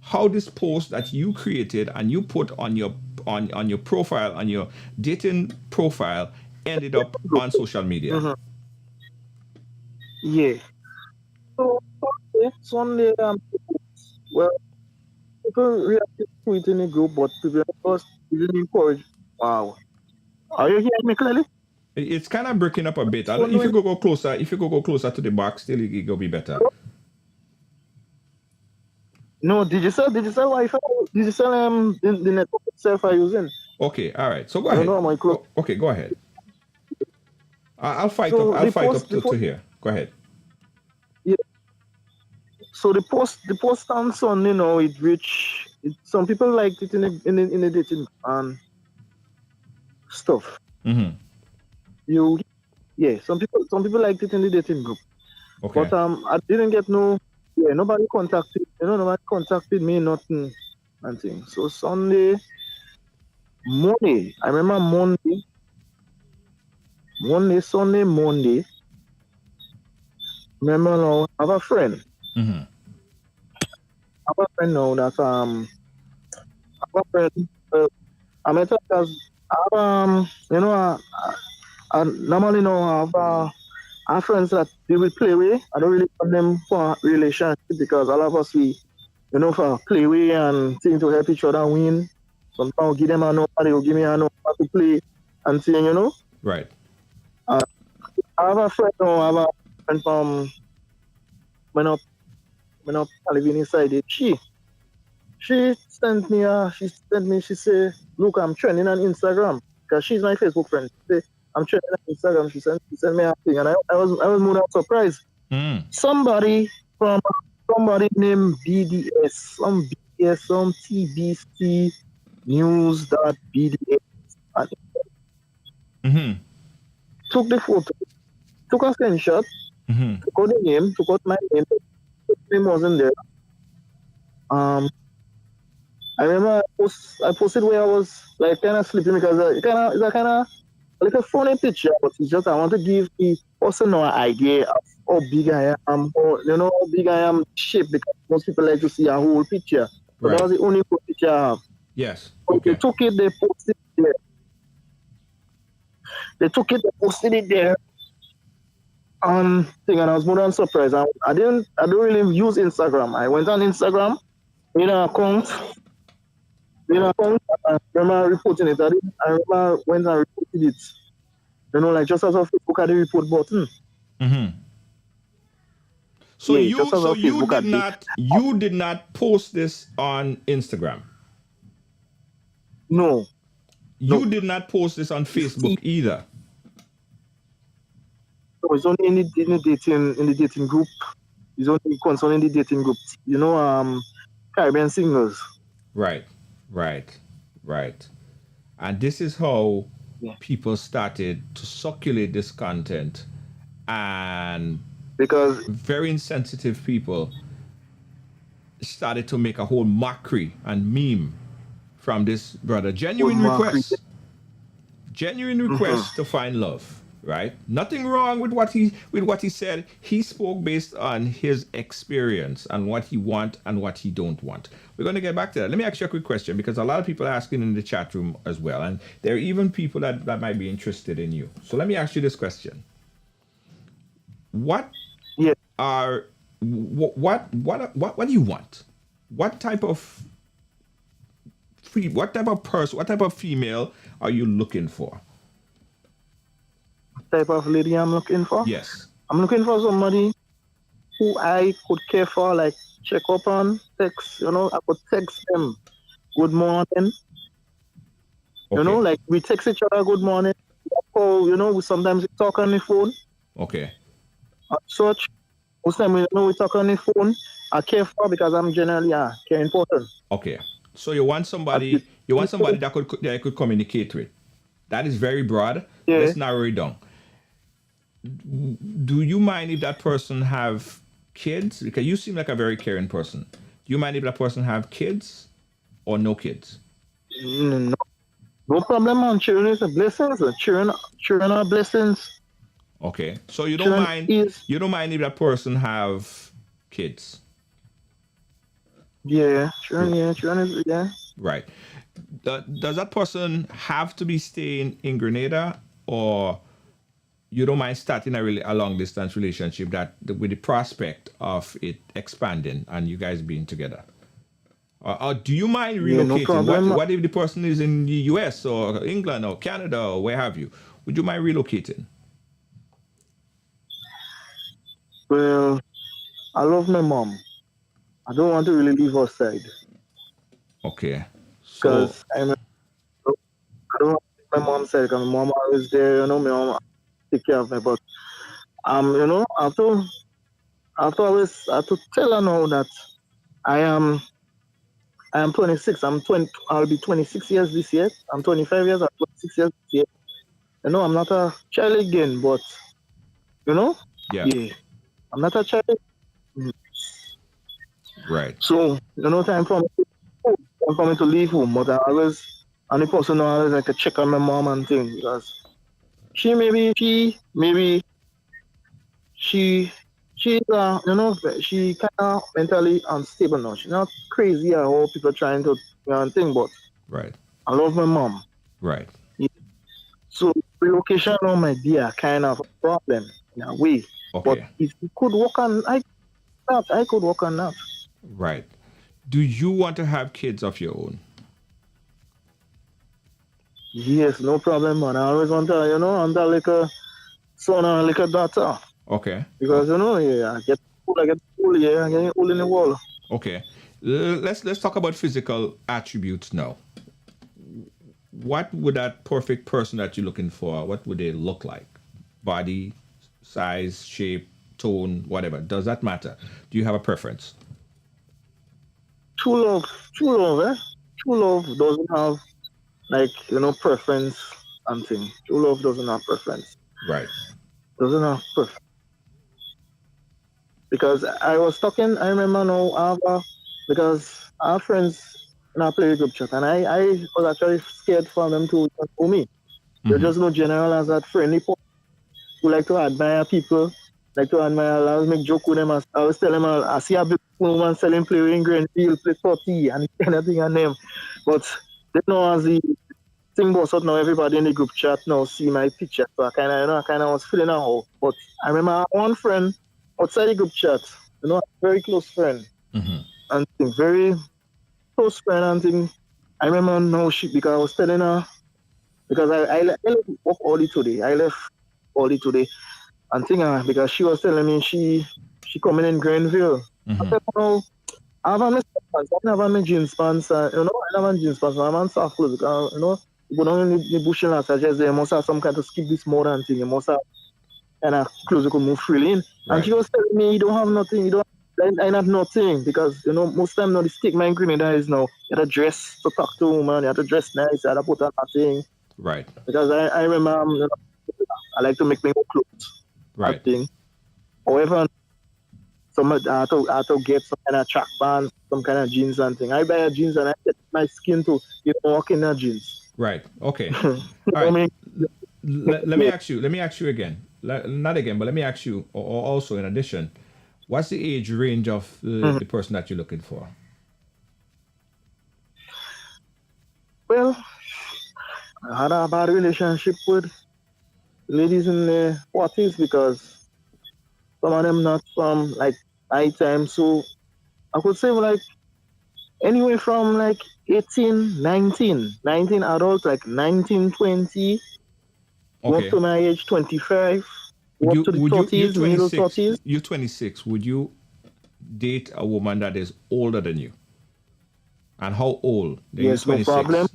how this post that you created and you put on your profile, on your dating profile, ended up on social media. Mhm. Yeah. So Sunday, well, people reacted to it in the group, but to be honest, we didn't encourage. Wow. Are you hearing me clearly? It's kind of breaking up a bit. I don't, if Sunday. you go closer, to the box, still it will be better. No, digital Wi-Fi, digital the network itself are using. Okay, all right. So go I don't ahead. know am I close. Okay, go ahead. I'll fight up. So I'll the fight post, up to here. Go ahead. yeah. So the post on Sunday, it reached. Some people liked it in the dating and stuff. Mm-hmm. You, yeah. Some people liked it in the dating group, Okay. but I didn't get no. Yeah, nobody contacted me, nothing, and things. So Monday. I remember Sunday. Remember now, I have a friend. Mm-hmm. I have a friend now that I have a friend. I met her because I have I normally know I have friends that they will play with. I don't really want them for a relationship because all of us for play with and things to help each other win. Sometimes give them a number, they will give me a number to play and thing. Right. Uh, I have a friend now. I have a friend from when I living inside it. She said, look, I'm trending on Instagram because she's my Facebook friend. She said, I'm trending on Instagram. She sent me a thing, and I was more than surprised. Mm. Somebody from somebody named BDS, some TBC News dot BDS, and Mm-hmm. took the photo, took a screenshot, Mm-hmm. took out the name, took out my name, name wasn't there. Um, I remember I posted where I was like kind of sleeping because it's a kind of like a funny picture, but it's just I want to give the person an idea of how big I am, how big I am shape because most people like to see a whole picture. But that Right. was the only full picture I have. Yes. But they Okay. took it, they posted it there. They took it, they posted it there thing, and I was more than surprised. I don't really use Instagram. I went on Instagram, made an account, I remember reporting it. I remember when I reported it. Like just as a Facebook had the report button. Mm-hmm. So Yeah, just you as a so you Facebook did had the not post this on Instagram. no, no. You did not post this on See, Facebook either. no, it's only in the dating group. It's only concerning the dating group. Caribbean singers. Right. Right. Right. And this is how Yeah. people started to circulate this content, and Because very insensitive people started to make a whole mockery and meme from this brother. old Mark, Genuine request to find love, right? Nothing wrong with what he said. He spoke based on his experience and what he want and what he don't want. We're going to get back to that. Let me ask you a quick question, because a lot of people are asking in the chat room as well, and there are even people that might be interested in you. So let me ask you this question: What yeah, are what do you want? What type of person, what type of female are you looking for? type of lady I'm looking for. Yes. I'm looking for somebody who I could care for, like check up on, text. I could text them good morning. Okay. Like we text each other good morning. Call, we sometimes we talk on the phone. Okay. Such. Most time we talk on the phone. I care for because I'm generally care important. Okay. So you want I, somebody that could communicate with. That is very broad. yeah, Let's narrow it down. Do you mind if that person have kids? Because you seem like a very caring person. Do you mind if that person have kids or no kids? no, no problem. Man, children is a blessings. Children are blessings. Okay. So you don't Children mind is if that person have kids. children is Right. Does that person have to be staying in Grenada, or you don't mind starting a long distance relationship with the prospect of it expanding and you guys being together? Or do you mind Yeah, no relocating? problem. What if the person is in the US or England or Canada or where have you? Would you mind relocating? Well, I love my mom. I don't want to really leave her side Okay. So, because I don't want to leave my mom's side because my mom always there. My mom take care of me. But I have to tell her now that I am I am 26. I'm 20. I'll be 26 years this year. I'm 25 years. I'm 26 years this year. I'm not a child again, but you know, yeah, yeah, I'm not a child. right. So time for me to leave home. But I always, and the person always like to check on my mom and things because she she's she kind of mentally unstable now. She's not crazy at all. People trying to and thing, but Right. I love my mom. Right. Yeah. So relocation now might be a kind of a problem in a way. But Okay. if you could work on I could work on that. Right. Do you want to have kids of your own? Yes, no problem, man. I always want to, want a like a son or like a daughter. Okay. Because yeah, I get old, yeah, I get old in the world. Okay. Let's talk about physical attributes now. What would that perfect person that you're looking for, what would they look like? Body, size, shape, tone, whatever. Does that matter? Do you have a preference? True love, eh? True love doesn't have like, preference and thing. True love doesn't have preference. Right. Doesn't have preference. because I was talking. I remember now, because our friends in our play group chat, and I was actually scared for them to know me. They just know general as that friendly person who like to admire people, like to admire. I always make joke with them. I always tell them, I see a big woman selling play in Greenfield, play 40 and anything and them. But they know as the thing goes out now, everybody in the group chat now see my picture. So I kind of was feeling out. But I remember one friend outside the group chat, a very close friend, and very close friend, and thing. I remember now because I was telling her, because I left work early today. I left early today, and thing because she was telling me she coming in Granville. I said, no, I have my pants. I have my jeans pants. I have my jeans pants. I have soft clothes. Because, you go down in the bush and I suggest they must have some kind of skip this more than thing. You must have kind of clothes you can move freely in. Right. And she was telling me, you don't have nothing. You don't. I have nothing because most time now the stigma in Grenada is now you have to dress to talk to a woman. You have to dress nice. You have to put on nothing. Right. Because I remember I like to make my own clothes. Right. Thing. However, I had to get some kind of track pants, some kind of jeans and thing. I buy a jeans and I get my skin to walk in the jeans. Right. Okay. All right. Let me ask you again. Not again, but let me ask you also in addition, what's the age range of the person that you're looking for? Well, I had a bad relationship with ladies in their 40s because some of them not from like my time. So I could say like anywhere from like 18, 19 adults, like 19, 20, up to my age 25, up to the 30s, middle 30s. You're 26. Would you date a woman that is older than you? And how old? Yes, no problem.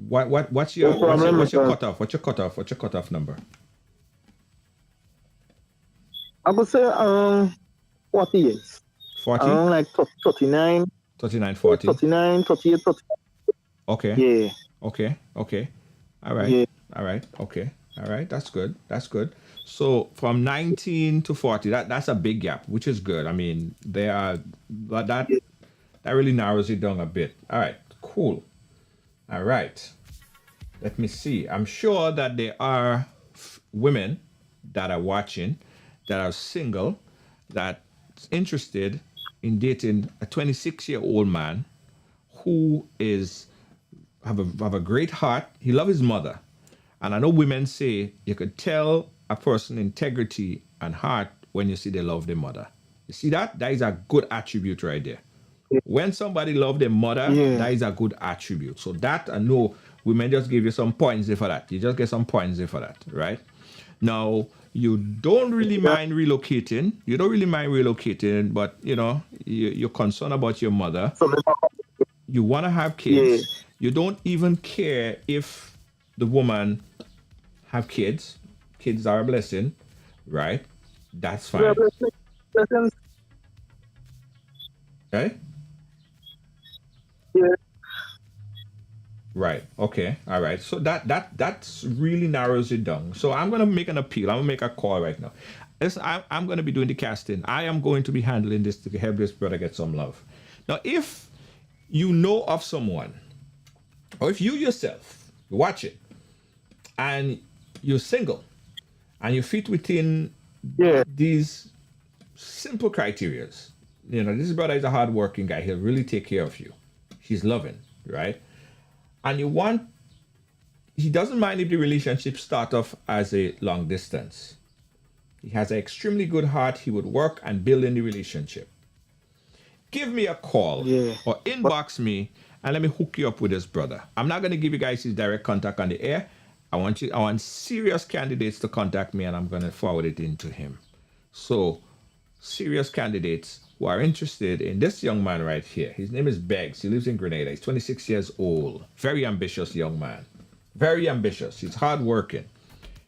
What's your cutoff? What's your cutoff number? I would say around 40 years. 40? Around like 39. 39, 40. 39, 38, 39. Okay. Yeah. Okay. All right. Yeah. All right. Okay. All right. That's good. So from 19 to 40, that's a big gap, which is good. I mean, that really narrows it down a bit. All right. Cool. All right. Let me see. I'm sure that there are women that are watching that are single, that's interested in dating a 26-year-old man who have a great heart. He loves his mother. And I know women say you could tell a person's integrity and heart when you see they love their mother. You see that? That is a good attribute right there. When somebody loves their mother, that is a good attribute. So that, I know women just give you some points there for that. You just get some points there for that, right? Now, you don't really mind relocating. But, you're concerned about your mother. You want to have kids. Yeah. You don't even care if the woman have kids. Kids are a blessing, right? That's fine. Okay? Yeah. Right. Okay. All right. So that's really narrows it down. So I'm going to make an appeal. I'm going to make a call right now. Listen, I'm going to be doing the casting. I am going to be handling this to help this brother get some love. Now, if you know of someone, or if you yourself watch it, and you're single, and you fit within these simple criterias, this brother is a hardworking guy. He'll really take care of you. He's loving, right? And he doesn't mind if the relationship starts off as a long distance. He has an extremely good heart. He would work and build in the relationship. Give me a call or inbox me and let me hook you up with this brother. I'm not going to give you guys his direct contact on the air. I want serious candidates to contact me and I'm going to forward it into him. So, serious candidates who are interested in this young man right here. His name is Beggs. He lives in Grenada. He's 26 years old. Very ambitious young man. Very ambitious. He's hardworking.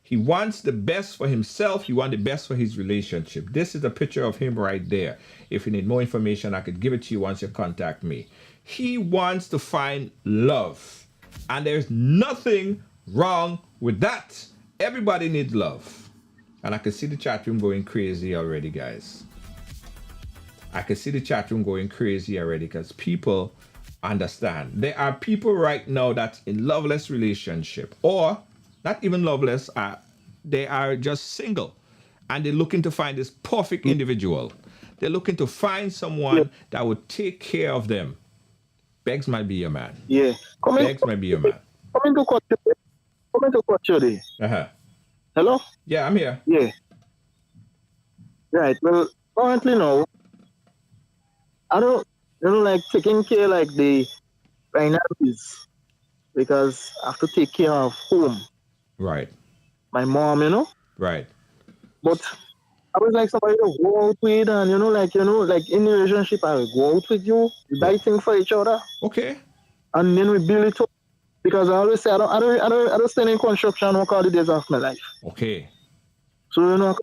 He wants the best for himself. He wants the best for his relationship. This is a picture of him right there. If you need more information, I could give it to you once you contact me. He wants to find love. And there's nothing wrong with that. Everybody needs love. And I can see the chat room going crazy already, guys. I can see the chat room going crazy already because people understand. There are people right now that's in loveless relationship or not even loveless. They are just single and they're looking to find this perfect individual. They're looking to find Yeah. someone that would take care of them. Begs might be your man. Yeah. Begs might be your man. Coming to court today. Coming to court today. Uh-huh. Hello? Yeah, I'm here. Yeah. Right. Well, currently now, I don't, like taking care like the finances because I have to take care of home, Right. my mom, Right. But I was like somebody to go out with and, like in the relationship, I will go out with you, we buy things for each other, Okay. and then we build it up. Because I always say I don't stay in construction work all the days of my life. Okay. So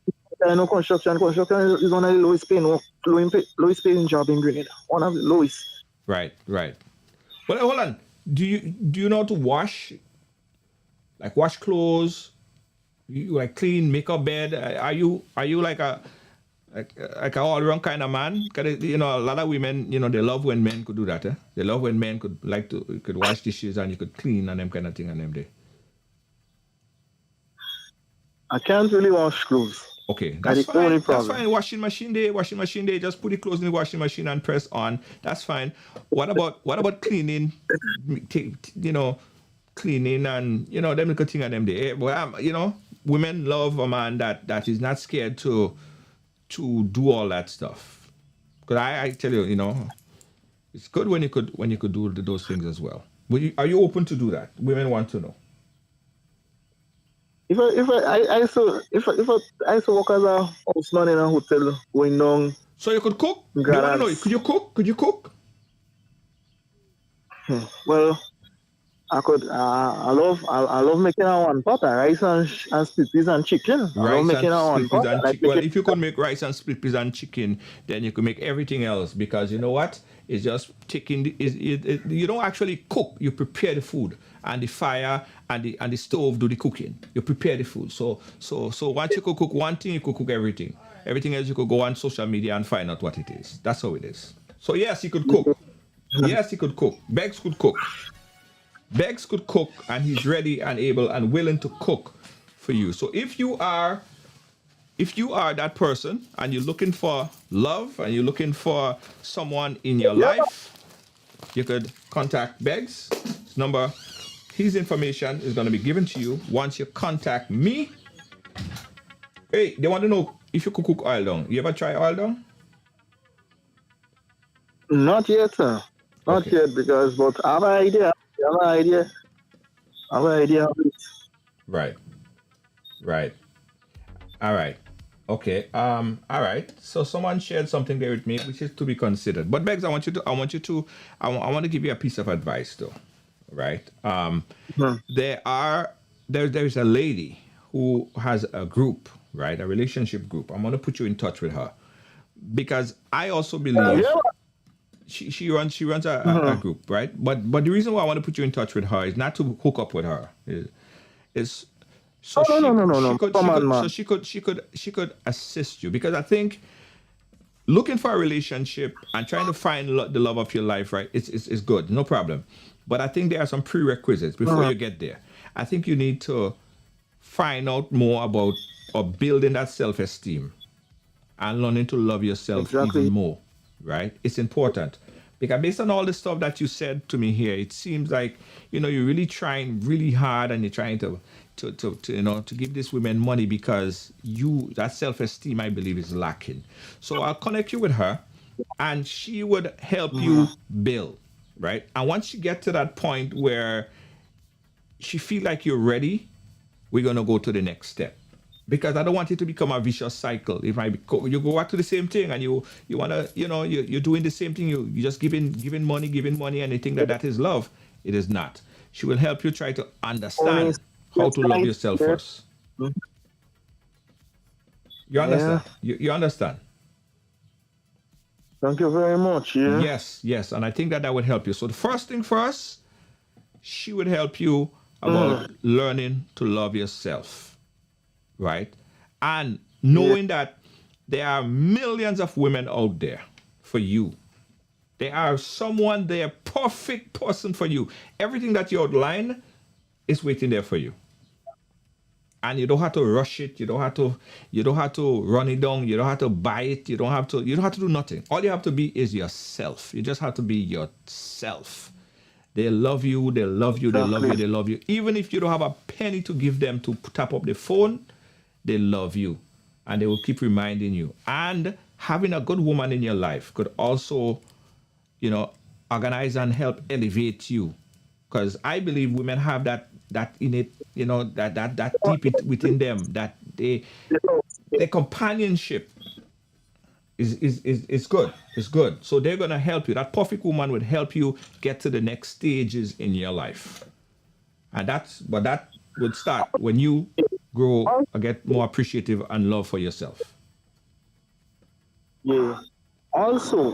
construction is one of the lowest paying job in Grenada. One of the lowest. Right. Right. Well, hold on. Do you know how to wash? Like wash clothes? You like clean, make up bed? Are you like a all around kind of man? 'Cause, a lot of women, they love when men could do that. Eh? They love when men could wash dishes and you could clean and them kind of thing and them day. I can't really wash clothes. Okay, That's that's the only fine. That's problem. fine. Washing machine day. Just put the clothes in the washing machine and press on. That's fine. What about cleaning? Cleaning and them little thing and them day. Well, women love a man that is not scared to do all that stuff. Because I tell you, it's good when you could do those things as well. Are you open to do that? Women want to know. If I used to work as a houseman in a hotel going down. So you could cook? They want to know, could you cook? Could you cook? Well, I could. I love making a one pot rice and split peas and chicken. I love making a one pot. Well, if you could make rice and split peas and chicken, then you could make everything else because you know what? It's just taking. You don't actually cook. You prepare the food, and the fire and the stove do the cooking. You prepare the food. So once you could cook one thing, you could cook everything. Everything else you could go on social media and find out what it is. That's how it is. So yes, he could cook. Yes, he could cook. Beggs could cook. Beggs could cook, and he's ready and able and willing to cook for you. So if you are that person and you're looking for love and you're looking for someone in your life, you could contact Beggs. His information is going to be given to you once you contact me. Hey, they want to know if you could cook oil down. You ever try oil down? Not yet, sir. Not yet, but I have an idea. I have an idea of it. Right. All right. Okay. All right. So someone shared something there with me, which is to be considered. But Beggs, I want to give you a piece of advice, though. Right. There's a lady who has a group, right? A relationship group. I'm going to put you in touch with her because I also believe. She runs a group, right? But the reason why I want to put you in touch with her is not to hook up with her. She could assist you because I think looking for a relationship and trying to find the love of your life, right? It's good, no problem. But I think there are some prerequisites before you get there. I think you need to find out more about or building that self-esteem and learning to love yourself even more. Right? It's important because based on all the stuff that you said to me here, it seems like you're really trying really hard and you're trying to give these women money because that self-esteem I believe is lacking. So I'll connect you with her and she would help you build, right? And once you get to that point where she feel like you're ready, we're gonna go to the next step. Because I don't want it to become a vicious cycle. It might be you go back to the same thing, and you wanna you're doing the same thing. You just giving money, and you think that is love. It is not. She will help you try to understand how to love yourself first. You understand? You understand? Thank you very much. Yeah. Yes, and I think that would help you. So the first thing first, she would help you about learning to love yourself. Right? And knowing that there are millions of women out there for you. They are someone, they are perfect person for you. Everything that you outline is waiting there for you. And you don't have to rush it. You don't have to run it down. You don't have to buy it. You don't have to do nothing. All you have to be is yourself. You just have to be yourself. They love you, they love you, they love you, they love you. Even if you don't have a penny to give them to tap up the phone, they love you. And they will keep reminding you. And having a good woman in your life could also, organize and help elevate you. Because I believe women have that innate, that deep within them, that their companionship is good. It's good. So they're gonna help you. That perfect woman would help you get to the next stages in your life. And that would start when you grow and get more appreciative and love for yourself. Yeah. Also,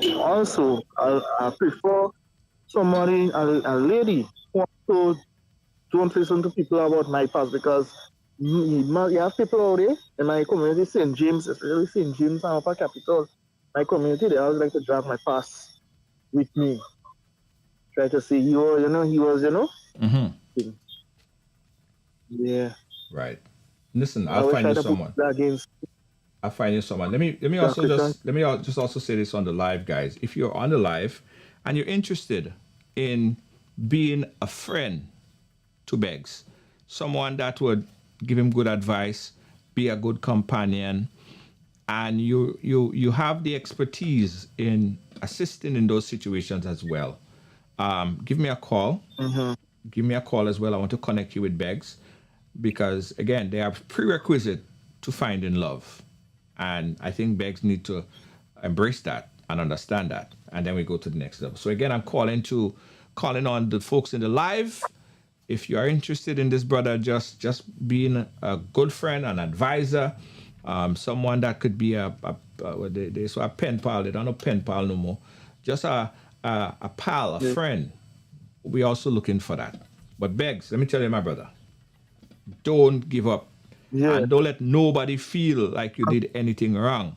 I prefer somebody, a lady who also don't listen to people about my past, because you have people out there in my community, St. James, especially St. James and Upper Capital, my community, they always like to drag my past with me. Try to say, he was. Mm-hmm. Yeah. Right. Listen, I'll find you someone. I'll find you someone. Let me just also say this on the live, guys. If you're on the live and you're interested in being a friend to Beggs, someone that would give him good advice, be a good companion, and you have the expertise in assisting in those situations as well, give me a call. Mm-hmm. Give me a call as well. I want to connect you with Beggs, because again, they are prerequisite to finding love. And I think Beggs need to embrace that and understand that. And then we go to the next level. So again, I'm calling on the folks in the live. If you are interested in this brother, just being a good friend, an advisor, someone that could be a pen pal. They don't know pen pal no more. Just a pal, a friend. We're also looking for that. But Beggs, let me tell you, my brother, don't give up. Yeah. And don't let nobody feel like you did anything wrong,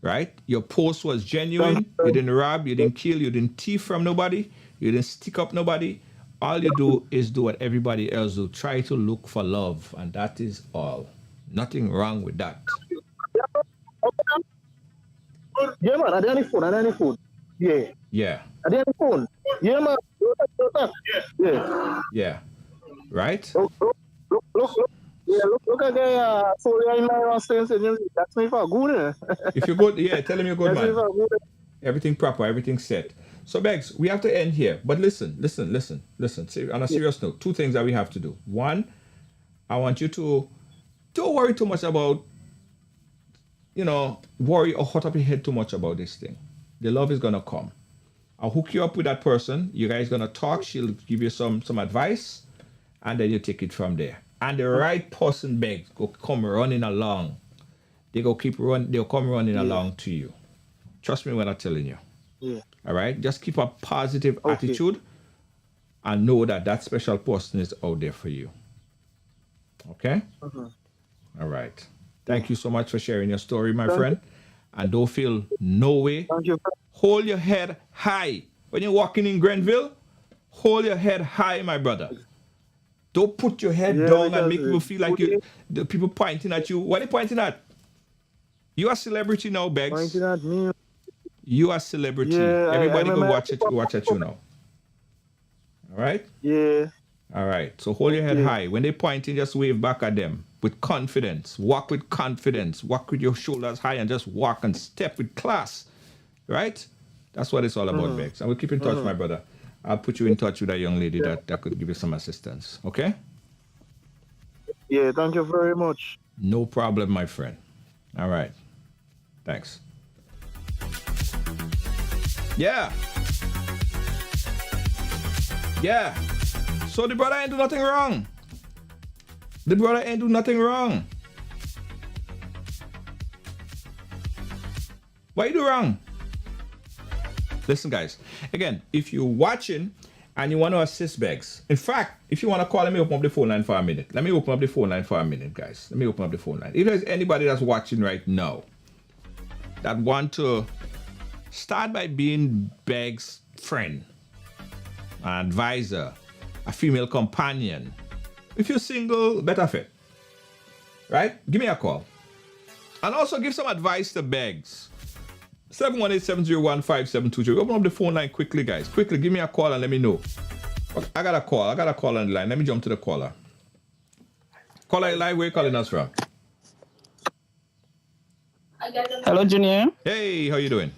right? Your post was genuine. You didn't rob, you didn't kill, you didn't thief from nobody, you didn't stick up nobody. All you do is do what everybody else do. Try to look for love, and that is all. Nothing wrong with that. Yeah, man. Are there any phone? Yeah. Yeah. Are there any phone? Yeah, man. Yeah. Yeah. Right? Look. Yeah, look at the Soria in my stance. That's me for good. If you're good, yeah, tell him you're good, man. Everything proper, everything set. So, Beggs, we have to end here. But listen. On a serious note, two things that we have to do. One, I want you to don't worry too much about, worry or hot up your head too much about this thing. The love is going to come. I'll hook you up with that person. You guys going to talk. She'll give you some advice. And then you take it from there. And the right person, Beggs, go come running along. They'll come running along to you. Trust me when I'm telling you. Yeah. All right? Just keep a positive attitude and know that special person is out there for you. Okay? Uh-huh. All right. Thank you so much for sharing your story, my friend. And don't feel no way. Thank you. Hold your head high. When you're walking in Grenville, hold your head high, my brother. Don't put your head down and make people feel like the people pointing at you. What are they pointing at? You are a celebrity now, Beggs. Pointing at me. You are a celebrity. Yeah, everybody go watch at you now. All right? Yeah. All right. So hold your head high. When they pointing, just wave back at them with confidence. Walk with confidence. Walk with your shoulders high and just walk and step with class. Right? That's what it's all about, Beggs. And we'll keep in touch, my brother. I'll put you in touch with a young lady that could give you some assistance. Okay? Yeah, thank you very much. No problem, my friend. All right. Thanks. Yeah. So the brother ain't do nothing wrong. What you do wrong? Listen, guys. Again, if you're watching and you want to assist Beggs, in fact, if you want to call, let me open up the phone line for a minute. Let me open up the phone line for a minute, guys. Let me open up the phone line. If there's anybody that's watching right now that want to Start by being Beg's friend, an advisor, a female companion. If you're single, better fit. Right? Give me a call. And also give some advice to Begs. 718-701-5723. Open up the phone line quickly, guys. Quickly, give me a call and let me know. Okay, I got a call on the line. Let me jump to the caller. Caller live, where you calling us from? Hello, Junior. Hey, how you doing?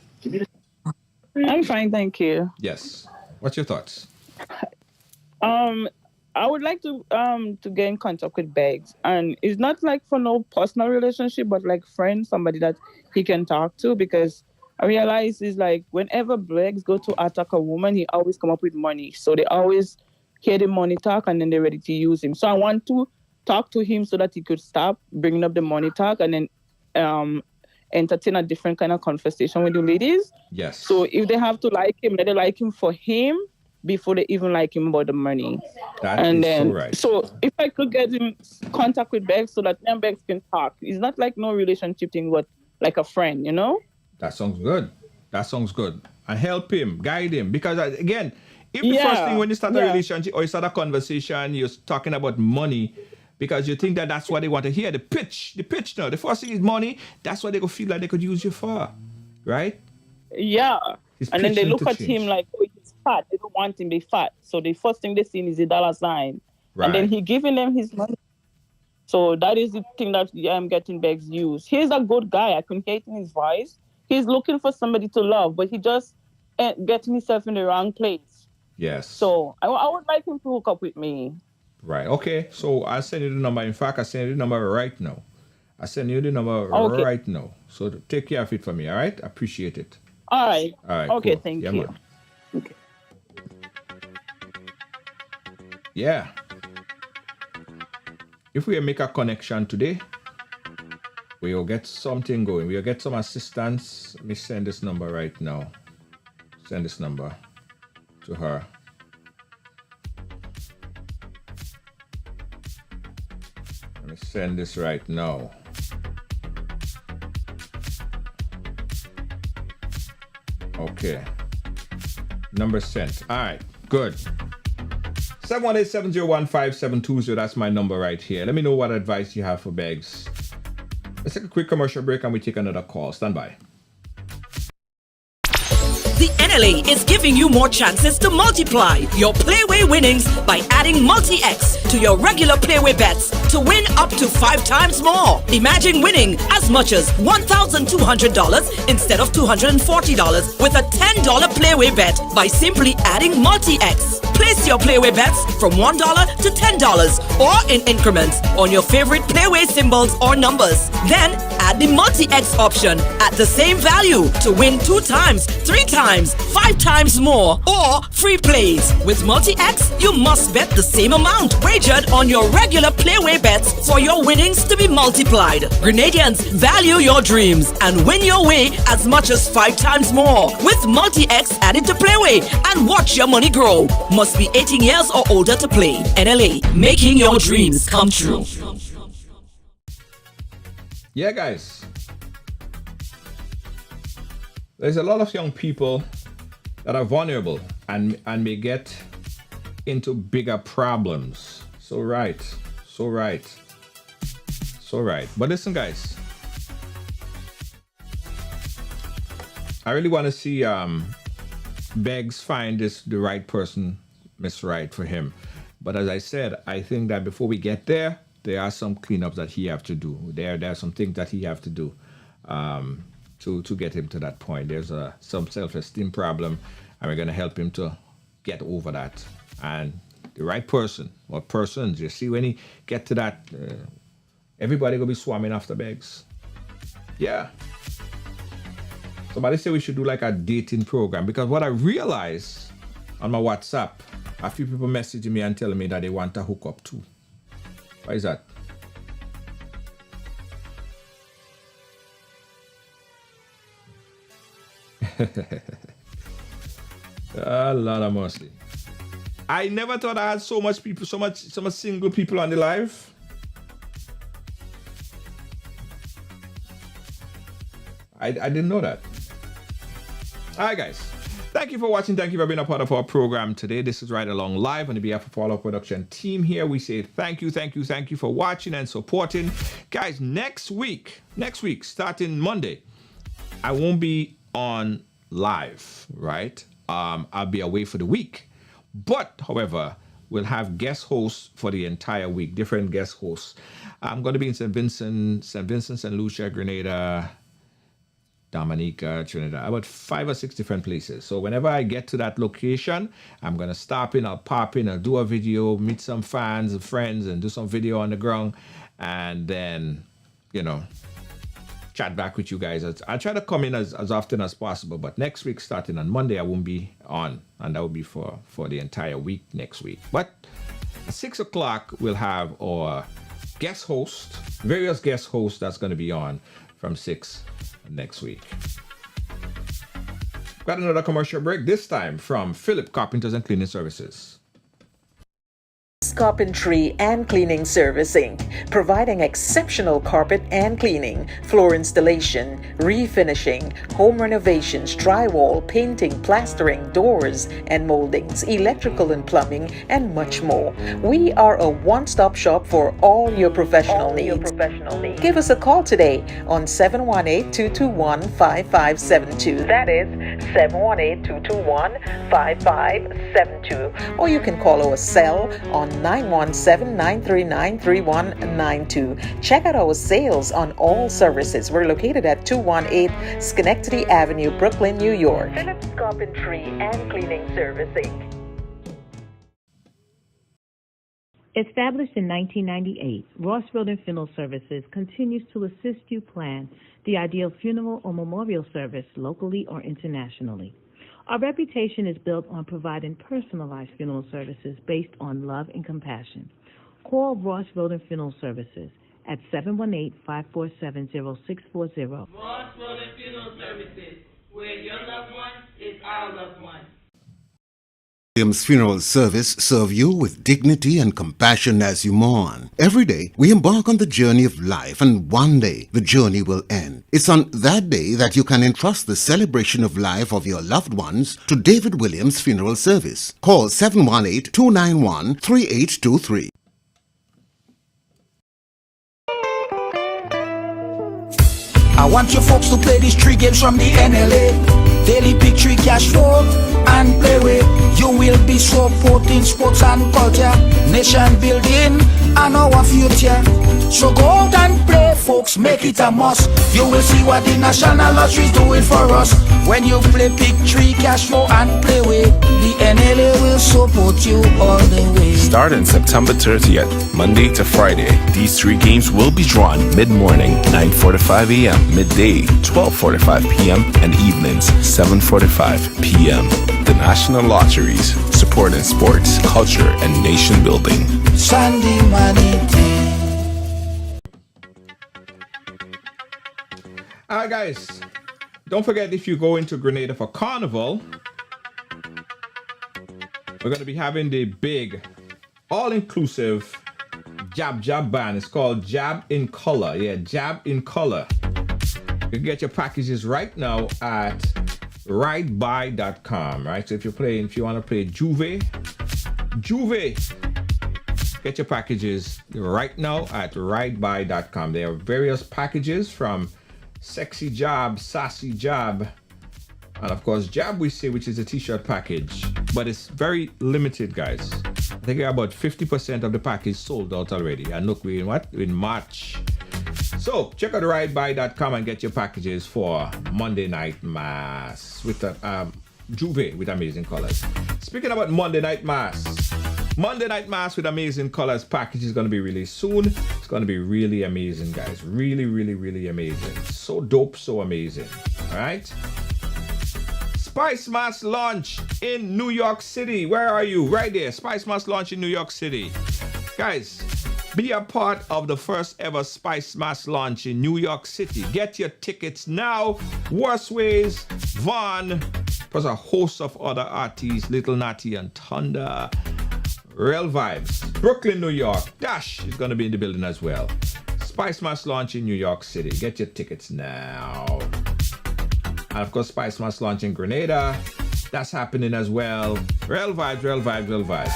I'm fine, thank you. Yes. What's your thoughts? I would like to get in contact with Beggs, and it's not like for no personal relationship, but like friend, somebody that he can talk to, because I realize is like whenever Beggs go to attack a woman, he always come up with money. So they always hear the money talk and then they're ready to use him. So I want to talk to him so that he could stop bringing up the money talk and then entertain a different kind of conversation with the ladies. Yes. So if they have to like him, let them like him for him before they even like him about the money. That and is then, so right. So if I could get in contact with Bex so that them Bex can talk. It's not like no relationship thing, but like a friend, you know? That sounds good. And help him, guide him. Because again, if the first thing when you start a relationship or you start a conversation, you're talking about money because you think that that's what they want to hear. The pitch now. The first thing is money. That's what they could feel like they could use you for. Right? Yeah. His and then they pitch look need to at change. him like, oh, he's fat. They don't want him to be fat. So the first thing they see is a dollar sign. Right. And then he giving them his money. So that is the thing that I'm getting Begs use. He's a good guy. I can hear it in his voice. He's looking for somebody to love, but he just getting himself in the wrong place. Yes. So I would like him to hook up with me. Right. Okay. So I'll send you the number. In fact, I send you the number right now. Right now. So take care of it for me. All right. I appreciate it. All right. Okay. Cool. Thank Yeah, you. man. Okay. Yeah. If we make a connection today, we'll get something going. We'll get some assistance. Let me send this number right now. Send this number to her. Let me send this right now. Okay. Number sent. All right. Good. 718-701-5720. That's my number right here. Let me know what advice you have for Beggs. Let's take a quick commercial break and we take another call. Stand by. The NLA is giving you more chances to multiply your Playway winnings by adding Multi-X to your regular Playway bets to win up to 5 times more. Imagine winning as much as $1,200 instead of $240 with a $10 Playway bet by simply adding Multi-X. Place your Playway bets from $1 to $10 or in increments on your favorite Playway symbols or numbers. Then add the Multi-X option at the same value to win 2 times, 3 times, 5 times more or free plays. With Multi-X, you must bet the same amount wagered on your regular Playway bets for your winnings to be multiplied. Grenadians, value your dreams and win your way as much as 5 times more with Multi-X added to Playway and watch your money grow. Must be 18 years or older to play. NLA, making your dreams come true. Yeah, guys. There's a lot of young people that are vulnerable and may get into bigger problems. So right. But listen, guys. I really want to see Beggs find the right person, Miss Right, for him. But as I said, I think that before we get there are some cleanups that he have to do. There are some things that he have to do to get him to that point. There's some self-esteem problem, and we're going to help him to get over that. And the right person or persons, you see, when he get to that, everybody going to be swarming after Beggs. Yeah. Somebody say we should do like a dating program, because what I realize on my WhatsApp, a few people messaging me and telling me that they want to hook up too. Why is that? A lot of mercy. I never thought I had so much people, so much single people on the live. I didn't know that. All right, guys. Thank you for watching. Thank you for being a part of our program today. This is Right Along Live. On behalf of all our production team here, we say thank you for watching and supporting. Guys, next week, starting Monday, I won't be on live, right? I'll be away for the week. But, however, we'll have guest hosts for the entire week, different guest hosts. I'm going to be in St. Vincent, St. Lucia, Grenada, Dominica, Trinidad, about 5 or 6 different places. So whenever I get to that location, I'm going to stop in, I'll pop in, I'll do a video, meet some fans and friends, and do some video on the ground, and then, chat back with you guys. I'll try to come in as often as possible, but next week, starting on Monday, I won't be on, and that will be for the entire week next week. But at 6 o'clock, we'll have our guest host, various guest hosts that's going to be on from 6 next week. Got another commercial break, this time from Philip Carpenters and Cleaning Services. Carpentry and Cleaning Service Inc., providing exceptional carpet and cleaning, floor installation, refinishing, home renovations, drywall, painting, plastering, doors and moldings, electrical and plumbing, and much more. We are a one-stop shop for all your professional needs. Give us a call today on 718-221-5572. That is 718-221-5572. Or you can call our cell on 917-939-3192. Check out our sales on all services. We're located at 218 Schenectady Avenue, Brooklyn, New York. Phillips Carpentry and Cleaning Service Inc. Established in 1998, Ross Road and Funeral Services continues to assist you plan the ideal funeral or memorial service locally or internationally. Our reputation is built on providing personalized funeral services based on love and compassion. Call Ross Road and Funeral Services at 718-547-0640. Ross Road and Funeral Services, where your loved one is our loved one. Williams Funeral Service serve you with dignity and compassion as you mourn. Every day, we embark on the journey of life, and one day, the journey will end. It's on that day that you can entrust the celebration of life of your loved ones to David Williams Funeral Service. Call 718-291-3823. I want you folks to play these 3 games from the NLA. Daily Pick 3 cash flow and play with. You will be supporting sports and culture, nation building and our future. So go out and play, folks, make it a must. You will see what the National Lottery is doing for us. When you play Pick 3 cash flow and play with, the NLA will support you all the way. Starting September 30th, Monday to Friday, these 3 games will be drawn mid-morning, 9:45 a.m., midday, 12:45 p.m., and evenings, 7:45 p.m. The National Lotteries, supporting sports, culture, and nation building. Sandy Manite. All right, guys. Don't forget, if you go into Grenada for Carnival, we're going to be having the big, all-inclusive Jab band. It's called Jab in Color. Yeah, Jab in Color. You can get your packages right now at ridebuy.com, right? So if you want to play Juve, get your packages right now at ridebuy.com. There are various packages from Sexy Jab, Sassy Jab, and of course Jab we say, which is a t-shirt package, but it's very limited, guys. I think about 50% of the package sold out already. And look, we're in March. So check out ridebuy.com and get your packages for Monday Night Mass with Juve with amazing colors. Speaking about Monday Night Mass with amazing colors package is going to be released soon. It's going to be really amazing, guys. Really, really, really amazing. So dope, so amazing. All right. Spice Mass launch in New York City. Where are you? Right there. Spice Mass launch in New York City. Guys, be a part of the first ever Spice Mass launch in New York City. Get your tickets now. Worstways, Vaughn, plus a host of other artists, Little Natty and Thunder. Real Vibes. Brooklyn, New York. Dash is going to be in the building as well. Spice Mass launch in New York City. Get your tickets now. And of course, Spice Must launch in Grenada. That's happening as well. Real vibes, real vibes, real vibes.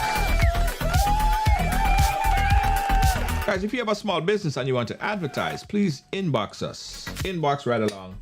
Guys, if you have a small business and you want to advertise, please inbox us. Inbox right along.